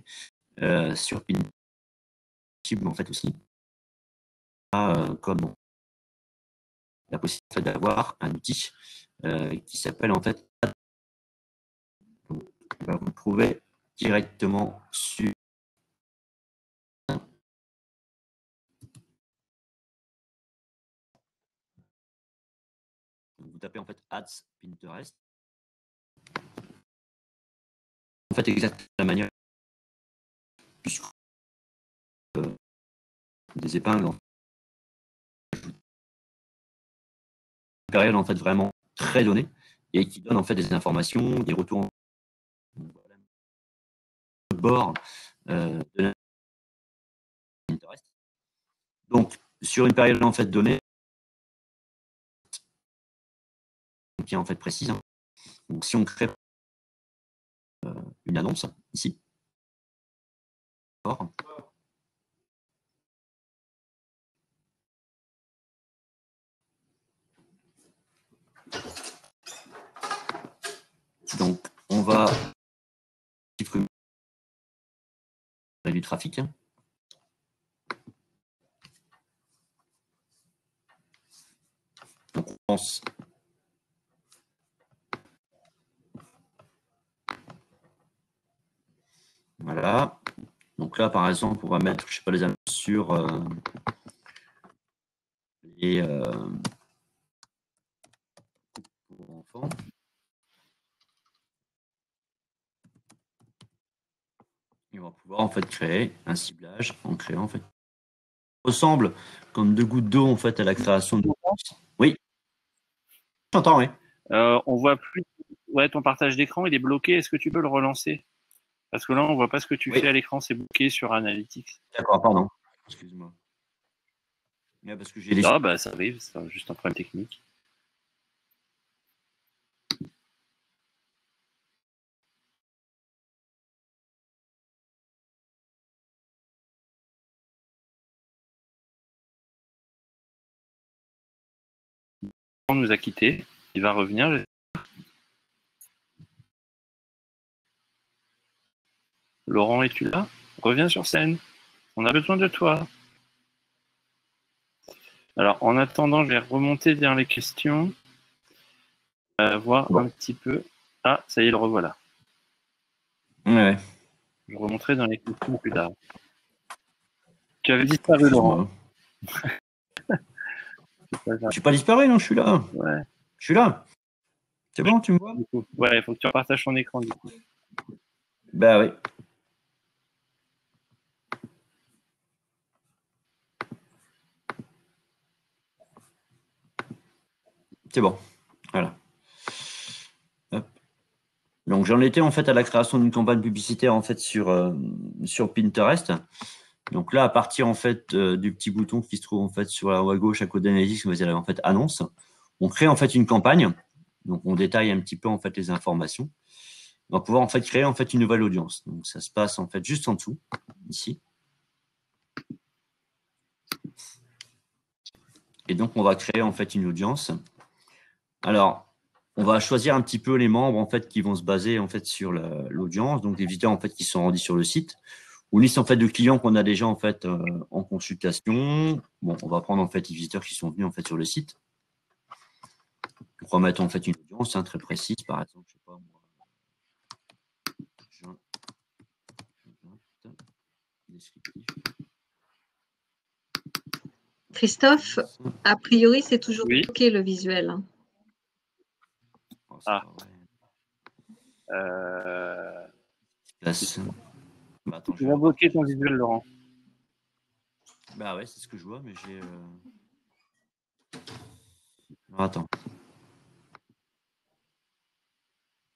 sur Pinterest en fait aussi comme la possibilité d'avoir un outil qui s'appelle en fait donc, vous le trouvez directement sur vous tapez en fait Ads Pinterest en fait exactement la manière puisque des épingles en période en fait vraiment très donnée et qui donne en fait des informations, des retours de bord de Pinterest. Donc sur une période en fait donnée, qui est en fait précise. Hein. Donc, si on crée une annonce ici, donc on va chiffrer du trafic. Hein. Donc on pense voilà. Donc là, par exemple, on va mettre, je sais pas, les annonces sur les pour enfants. Et on va pouvoir en fait créer un ciblage en créant en fait ressemble comme deux gouttes d'eau en fait à la création de. Oui, j'entends, oui. On voit plus. Ouais, ton partage d'écran, il est bloqué. Est-ce que tu peux le relancer? Parce que là, on voit pas ce que tu fais à l'écran. C'est bloqué sur Analytics. D'accord, pardon. Excuse-moi. Parce que j'ai les... Ah, bah, ça arrive. C'est juste un problème technique. On nous a quittés. Il va revenir. Laurent, es-tu là? Reviens sur scène. On a besoin de toi. Alors, en attendant, je vais remonter vers les questions. Voir un petit peu. Ah, ça y est, le revoilà. Ouais. Je remonterai dans les questions plus tard. Tu avais disparu, Laurent. Je suis pas disparu, non, je suis là. Ouais. Je suis là. C'est bon, tu me vois? Ouais, il faut que tu repartages ton écran, du coup. Bah oui. C'est bon. Voilà. Hop. Donc j'en étais en fait à la création d'une campagne publicitaire en fait sur Pinterest. Donc là, à partir en fait du petit bouton qui se trouve en fait sur la haut à gauche à côté d'Analytics, on va dire en fait annonce. On crée en fait une campagne. Donc on détaille un petit peu en fait les informations. On va pouvoir en fait créer en fait une nouvelle audience. Donc ça se passe en fait juste en dessous, ici. Et donc on va créer en fait une audience. Alors on va choisir un petit peu les membres en fait qui vont se baser en fait sur l'audience, donc les visiteurs en fait qui sont rendus sur le site, ou liste en fait de clients qu'on a déjà en fait en consultation. Bon, on va prendre en fait les visiteurs qui sont venus en fait sur le site. On va mettre en fait une audience très précise, par exemple, je sais pas moi. Descriptif. Christophe, a priori, c'est toujours oui. bloqué le visuel. Oh, ah. Bah, attends, tu vas bloquer ton visuel, Laurent. Bah ouais, c'est ce que je vois, mais j'ai. Attends.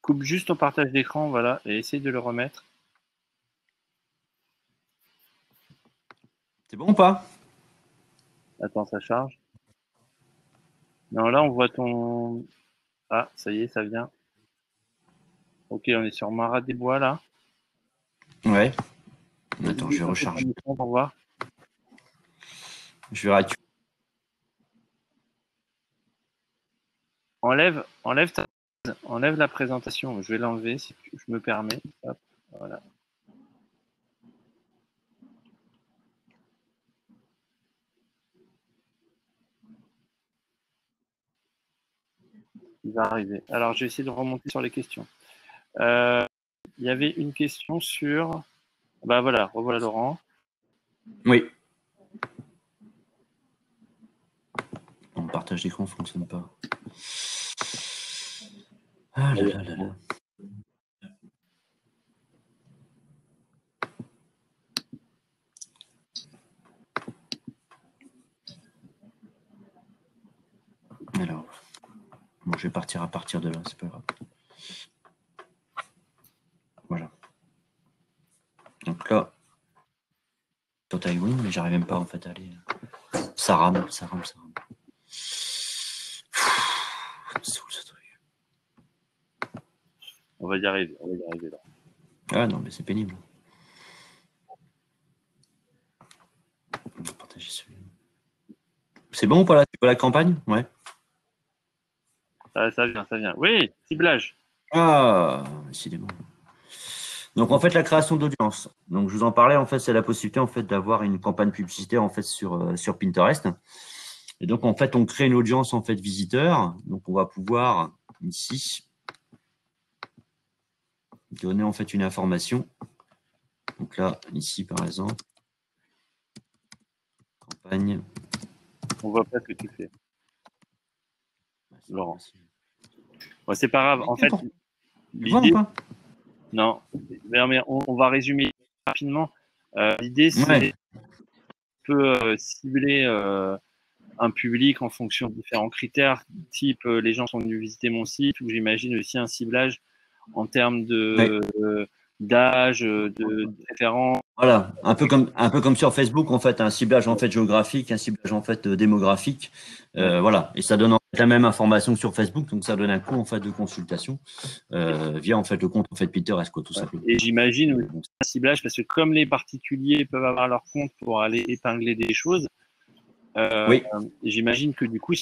Coupe juste ton partage d'écran, voilà, et essaye de le remettre. C'est bon ou pas? Attends, ça charge. Non, là, on voit ton. Ah, ça y est, ça vient. Ok, on est sur Marat des Bois, là. Ouais. Attends, je vais recharger. Pour voir. Je vais récupérer. Enlève la présentation. Je vais l'enlever si je me permets. Hop, voilà. Il va arriver. Alors, je vais essayer de remonter sur les questions. Il y avait une question sur. Bah voilà, revoilà Laurent. Oui. Mon partage d'écran ne fonctionne pas. Ah là là là là. Alors, bon, je vais partir à partir de là, c'est pas grave. Voilà. Donc là, sur Taïwan, mais j'arrive même pas en fait à aller. Ça rame. Ça me saoule ce truc. On va y arriver. On va y arriver là. Ah non, mais c'est pénible. C'est bon ou pas là? Tu vois la campagne? Ouais. Ça vient. Oui, ciblage. Ah, décidément. Donc en fait la création d'audience. Donc je vous en parlais en fait, c'est la possibilité en fait d'avoir une campagne publicitaire en fait sur Pinterest. Et donc en fait on crée une audience en fait visiteur. Donc on va pouvoir ici donner en fait une information. Donc là ici par exemple campagne. On voit pas ce que tu fais, Laurent. Bon, c'est pas grave. En fait, l'idée. Non, mais on va résumer rapidement. L'idée, c'est de cibler un public en fonction de différents critères, type les gens sont venus visiter mon site, ou j'imagine aussi un ciblage en termes d'âge, de préférence. Voilà, un peu comme sur Facebook en fait, un ciblage en fait géographique, un ciblage en fait démographique, voilà, et ça donne en fait la même information que sur Facebook, donc ça donne un coût en fait de consultation via en fait le compte en fait Pinterest quoi, tout simplement. Et j'imagine un ciblage parce que comme les particuliers peuvent avoir leur compte pour aller épingler des choses, oui. J'imagine que du coup,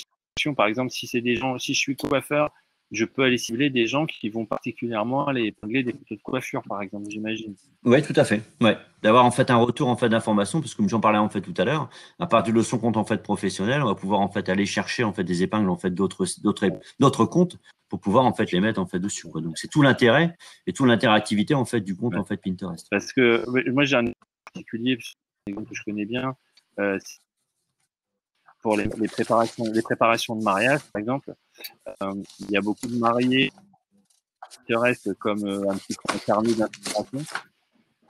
par exemple, si c'est des gens, si je suis coiffeur, je peux aller cibler des gens qui vont particulièrement aller épingler des photos de coiffure, par exemple, j'imagine. Oui, tout à fait. Ouais. D'avoir en fait un retour en fait d'information, parce que comme j'en parlais en fait tout à l'heure, à partir de son compte en fait professionnel, on va pouvoir en fait aller chercher en fait des épingles en fait d'autres comptes pour pouvoir en fait les mettre en fait dessus quoi. Donc c'est tout l'intérêt et toute l'interactivité en fait du compte en fait Pinterest. Parce que moi j'ai un particulier, un exemple que je connais bien, pour les préparations de mariage, par exemple, il y a beaucoup de mariés qui restent comme un petit carnet d'inspiration.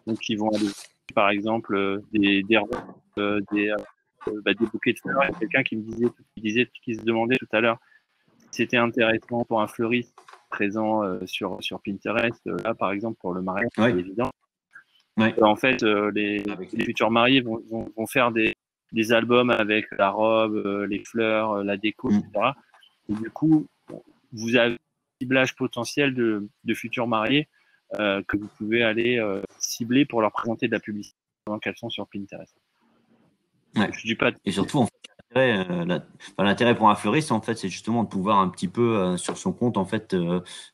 Donc, ils vont aller, par exemple, des bouquets de fleurs. Il y a quelqu'un qui qui se demandait tout à l'heure si c'était intéressant pour un fleuriste présent sur Pinterest. Là, par exemple, pour le mariage, c'est évident. Ouais. En fait, les futurs mariés vont faire des albums avec la robe, les fleurs, la déco, etc. Et du coup, vous avez un ciblage potentiel de futurs mariés que vous pouvez aller cibler pour leur présenter de la publicité pendant qu'elles sont sur Pinterest. Ouais. Je dis pas et surtout, en fait, l'intérêt pour un fleuriste, en fait, c'est justement de pouvoir un petit peu sur son compte, en fait,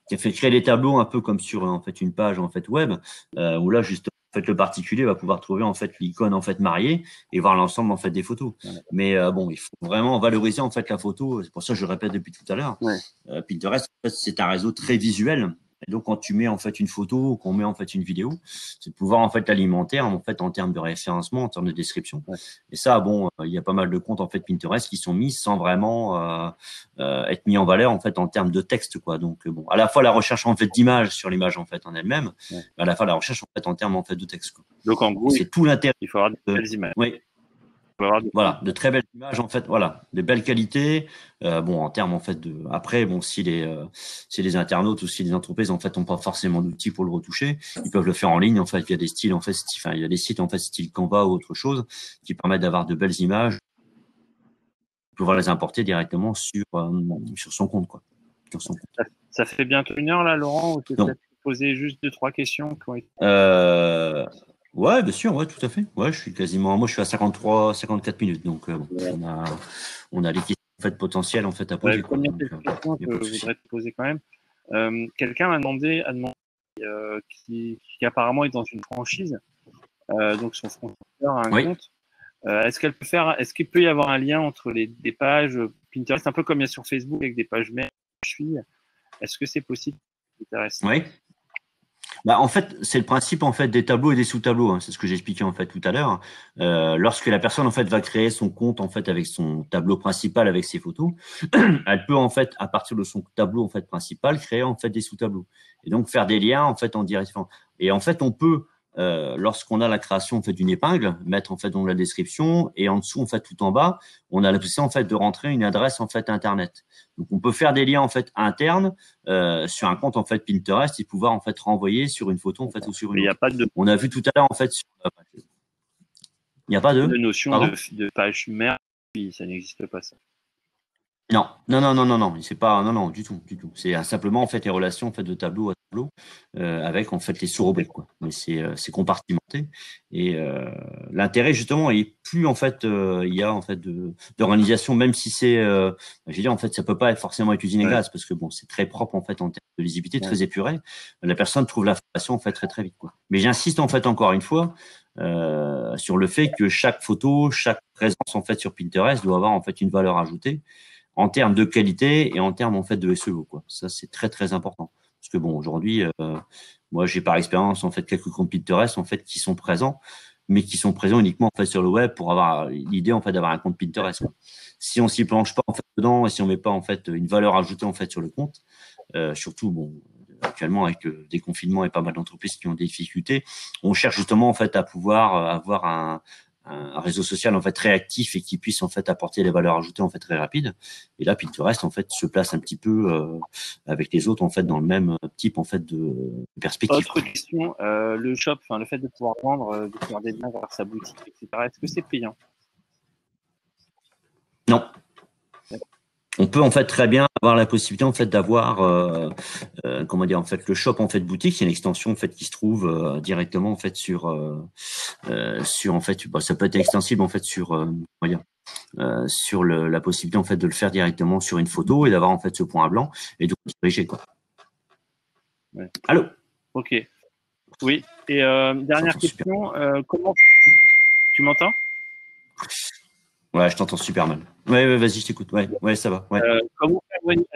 qui a fait créer des tableaux un peu comme sur en fait une page en fait web, où là justement en fait le particulier va pouvoir trouver en fait l'icône en fait mariée et voir l'ensemble en fait des photos. Ouais. Mais bon, il faut vraiment valoriser en fait la photo. C'est pour ça que je répète depuis tout à l'heure. Ouais. Pinterest, en fait, c'est un réseau très visuel. Et donc, quand tu mets en fait une photo ou qu'on met en fait une vidéo, c'est de pouvoir en fait l'alimenter en fait en termes de référencement, en termes de description. Ouais. Et ça, bon, il y a pas mal de comptes en fait Pinterest qui sont mis sans vraiment être mis en valeur en fait en termes de texte, quoi. Donc, bon, à la fois la recherche en fait d'image sur l'image en fait en elle-même, ouais. À la fois la recherche en fait en termes en fait de texte, quoi. Donc, en gros, c'est tout l'intérêt. Il faut avoir de belles images. Oui. Voilà, de très belles images en fait, voilà, de belles qualités. Bon, en termes en fait de. Après, bon, si les internautes ou si les entreprises en fait n'ont pas forcément d'outils pour le retoucher, ils peuvent le faire en ligne en fait via des styles en fait, il y a des sites en fait style Canva ou autre chose qui permettent d'avoir de belles images, pouvoir les importer directement sur son compte, quoi. Sur son compte. Ça fait bientôt 1 heure là, Laurent. Ou tu peux peut-être poser juste 2-3 questions qui ont été. Ouais, bien sûr, ouais, tout à fait. Ouais, je suis à 54 minutes, donc bon, on a les questions en fait potentielles en fait à poser. Première question que je voudrais te poser quand même. Quelqu'un m'a demandé qui apparemment est dans une franchise, donc son fournisseur a un compte. Est-ce qu'il peut y avoir un lien entre des pages Pinterest, un peu comme il y a sur Facebook avec des pages mères, filles. Est-ce que c'est possible? Oui. Bah, en fait, c'est le principe en fait des tableaux et des sous-tableaux. Hein. C'est ce que j'expliquais en fait tout à l'heure. Lorsque la personne en fait va créer son compte en fait avec son tableau principal avec ses photos, elle peut en fait à partir de son tableau en fait principal créer en fait des sous-tableaux et donc faire des liens en fait en direction. Et en fait, on peut lorsqu'on a la création en fait d'une épingle, mettre en fait dans la description et en dessous en fait tout en bas, on a la possibilité en fait de rentrer une adresse en fait internet. Donc on peut faire des liens en fait internes sur un compte en fait Pinterest et pouvoir en fait renvoyer sur une photo en fait ou sur une autre. On a vu tout à l'heure en fait il n'y a pas de notion de page mère, ça n'existe pas ça. Non, c'est pas non du tout. C'est simplement en fait les relations en fait de tableau avec en fait les sous-rubriques, quoi. Mais c'est compartimenté et l'intérêt justement est plus en fait il y a en fait d'organisation, même si c'est je veux dire en fait ça peut pas forcément être usine à gaz parce que bon c'est très propre en fait en termes de lisibilité, très épuré. La personne trouve l'information en fait très très vite, quoi. Mais j'insiste en fait encore une fois sur le fait que chaque photo, chaque présence en fait sur Pinterest doit avoir en fait une valeur ajoutée en termes de qualité et en termes en fait de SEO, quoi. Ça c'est très très important. Parce que bon, aujourd'hui, moi, j'ai par expérience en fait quelques comptes Pinterest en fait qui sont présents, mais qui sont présents uniquement en fait sur le web pour avoir l'idée en fait d'avoir un compte Pinterest, quoi. Si on s'y planche pas en fait dedans et si on met pas en fait une valeur ajoutée en fait sur le compte, surtout bon, actuellement avec le déconfinement et pas mal d'entreprises qui ont des difficultés, on cherche justement en fait à pouvoir avoir un réseau social en fait très actif et qui puisse en fait apporter les valeurs ajoutées en fait très rapides. Et là, Pinterest en fait se place un petit peu avec les autres en fait dans le même type en fait de perspective. Autre question, le shop, enfin le fait de pouvoir vendre, de faire des liens vers sa boutique, etc. Est-ce que c'est payant? Non. On peut en fait très bien avoir la possibilité en fait d'avoir comment dire en fait le shop en fait boutique, c'est une extension en fait qui se trouve directement en fait sur en fait ça peut être extensible en fait sur sur la possibilité en fait de le faire directement sur une photo et d'avoir en fait ce point blanc et de diriger, quoi. Ouais. Allô. Ok. Oui. Et dernière question, comment tu m'entends? Ouais, je t'entends super mal. Ouais, vas-y, je t'écoute. Ouais, ça va. Ouais.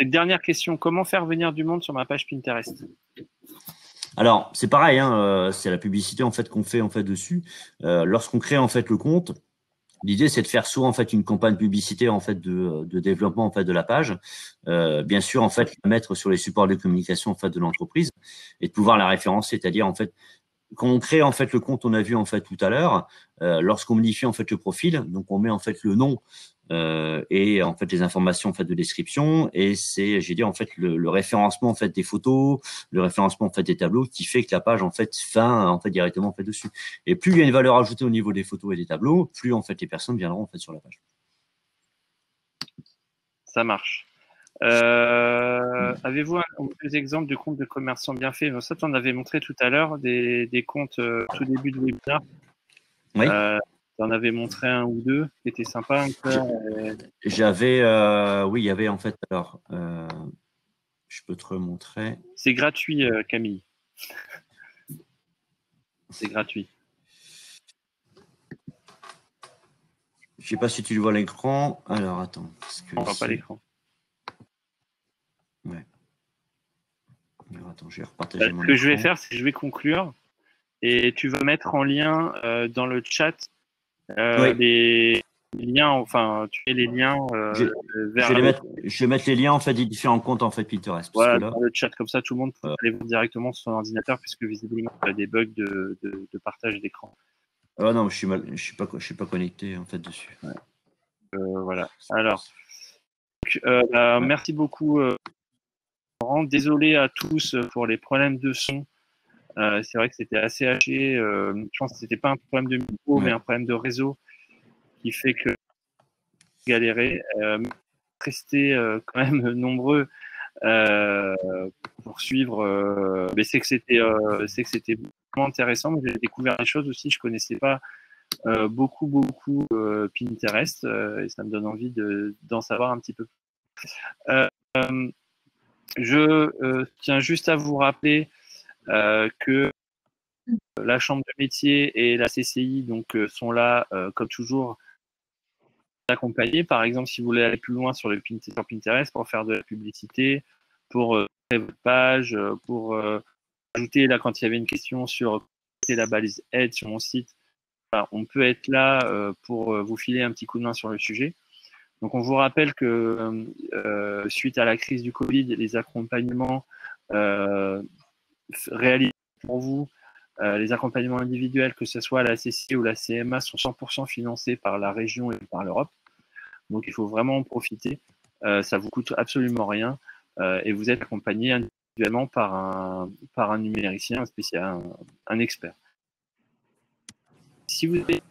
Dernière question, comment faire venir du monde sur ma page Pinterest? Alors, c'est pareil, hein, c'est la publicité en fait qu'on fait en fait dessus. Lorsqu'on crée en fait le compte, l'idée c'est de faire soit en fait une campagne publicité en fait de développement en fait de la page, bien sûr en fait la mettre sur les supports de communication en fait de l'entreprise et de pouvoir la référencer, c'est-à-dire en fait quand on crée en fait le compte, on a vu en fait tout à l'heure, lorsqu'on modifie en fait le profil, donc on met en fait le nom et en fait les informations en fait de description et c'est j'ai dit en fait le référencement en fait des photos, le référencement en fait des tableaux qui fait que la page en fait fin en fait directement en fait dessus. Et plus il y a une valeur ajoutée au niveau des photos et des tableaux, plus en fait les personnes viendront en fait sur la page. Ça marche. Avez-vous un ou deux exemples de comptes de commerçants bien faits? Ça, tu en avais montré tout à l'heure, des comptes tout début de webinaire. Oui. Tu en avais montré un ou deux qui étaient sympas encore. J'avais, oui, il y avait en fait, alors, je peux te remontrer. C'est gratuit, Camille. C'est gratuit. Je sais pas si tu le vois à l'écran. Alors, attends. On ne voit pas l'écran. Ouais. Alors, attends, je vais repartager mon écran. Ce que je vais faire, c'est que je vais conclure et tu vas mettre en lien dans le chat les liens, enfin, tu mets les liens vers je vais mettre les liens en fait des différents comptes en fait Pinterest. Voilà, dans le chat, comme ça, tout le monde peut aller voir directement sur son ordinateur puisque visiblement, il y a des bugs de partage d'écran. Ah non, je suis pas connecté en fait dessus. Ouais. Voilà. Alors, merci beaucoup, Laurent. Désolé à tous pour les problèmes de son. C'est vrai que c'était assez haché. Je pense que c'était pas un problème de micro, mais un problème de réseau qui fait que galérer. Restez quand même nombreux pour suivre. Mais c'est que c'était vraiment intéressant. J'ai découvert des choses aussi. Je connaissais pas beaucoup Pinterest et ça me donne envie d'en savoir un petit peu plus. Je tiens juste à vous rappeler que la Chambre de métier et la CCI donc, sont là, comme toujours, accompagner. Par exemple, si vous voulez aller plus loin sur Pinterest pour faire de la publicité, pour créer votre page, pour ajouter, là, quand il y avait une question sur la balise aide sur mon site, on peut être là pour vous filer un petit coup de main sur le sujet. Donc, on vous rappelle que suite à la crise du Covid, les accompagnements réalisés pour vous, les accompagnements individuels, que ce soit la CCI ou la CMA, sont 100% financés par la région et par l'Europe. Donc, il faut vraiment en profiter. Ça vous coûte absolument rien et vous êtes accompagné individuellement par un numéricien, un expert. Si vous avez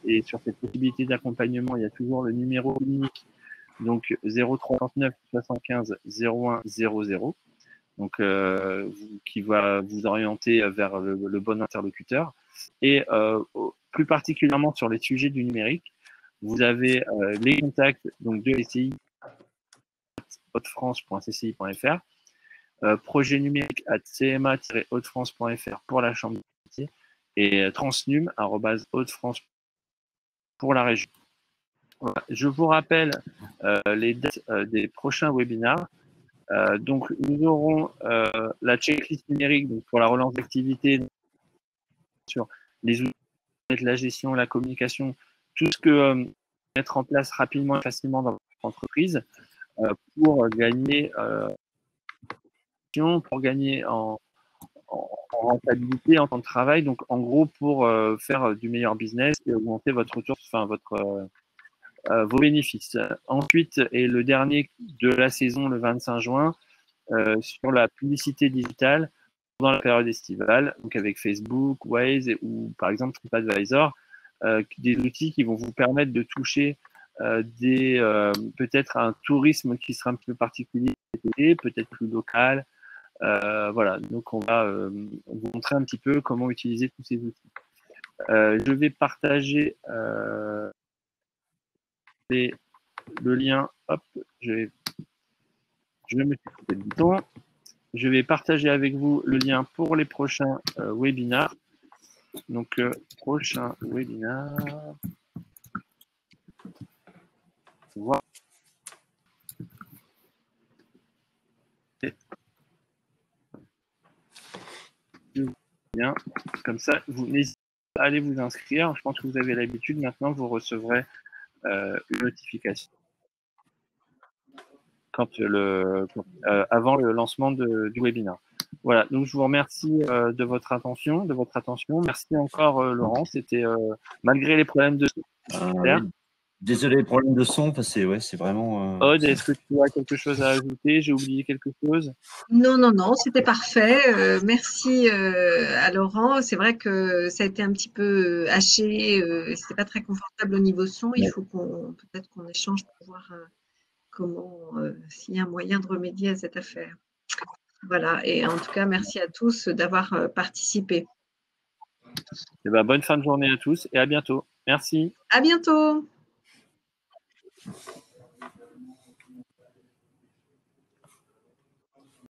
et sur cette possibilité d'accompagnement, il y a toujours le numéro unique, donc 0339 75 01 00. donc qui va vous orienter vers le bon interlocuteur. Et plus particulièrement sur les sujets du numérique, vous avez les contacts donc de l'ECI, hautefrance.cci.fr, projet numérique @cma-hautefrance.fr pour la chambre de métier, et transnum@hautefrance pour la région. Voilà. Je vous rappelle les dates des prochains webinaires. Donc, nous aurons la checklist numérique donc pour la relance d'activité sur les outils, la gestion, la communication, tout ce que mettre en place rapidement et facilement dans votre entreprise pour gagner en rentabilité, en temps de travail. Donc, en gros, pour faire du meilleur business et augmenter votre retour, enfin vos bénéfices. Ensuite, et le dernier de la saison, le 25 juin, sur la publicité digitale pendant la période estivale, donc avec Facebook, Waze ou par exemple TripAdvisor, des outils qui vont vous permettre de toucher peut-être un tourisme qui sera un peu particulier cet été, peut-être plus local. Voilà, donc on va vous montrer un petit peu comment utiliser tous ces outils. Je vais partager le lien. Hop, je me suis coupé le bouton. Je vais partager avec vous le lien pour les prochains webinaires. Donc, prochain webinaire. Voilà. Bien. Comme ça, vous n'hésitez pas à aller vous inscrire. Je pense que vous avez l'habitude. Maintenant, vous recevrez une notification avant le lancement du webinaire. Voilà, donc je vous remercie de votre attention. Merci encore Laurent, c'était malgré les problèmes de son. Désolé, les problèmes de son, c'est vraiment. Aude, est-ce que tu as quelque chose à ajouter? J'ai oublié quelque chose? Non, c'était parfait. Merci à Laurent. C'est vrai que ça a été un petit peu haché, c'était pas très confortable au niveau son. Il faut peut-être qu'on échange pour voir comment, s'il y a un moyen de remédier à cette affaire. Voilà, et en tout cas, merci à tous d'avoir participé. Eh ben, bonne fin de journée à tous et à bientôt. Merci. À bientôt.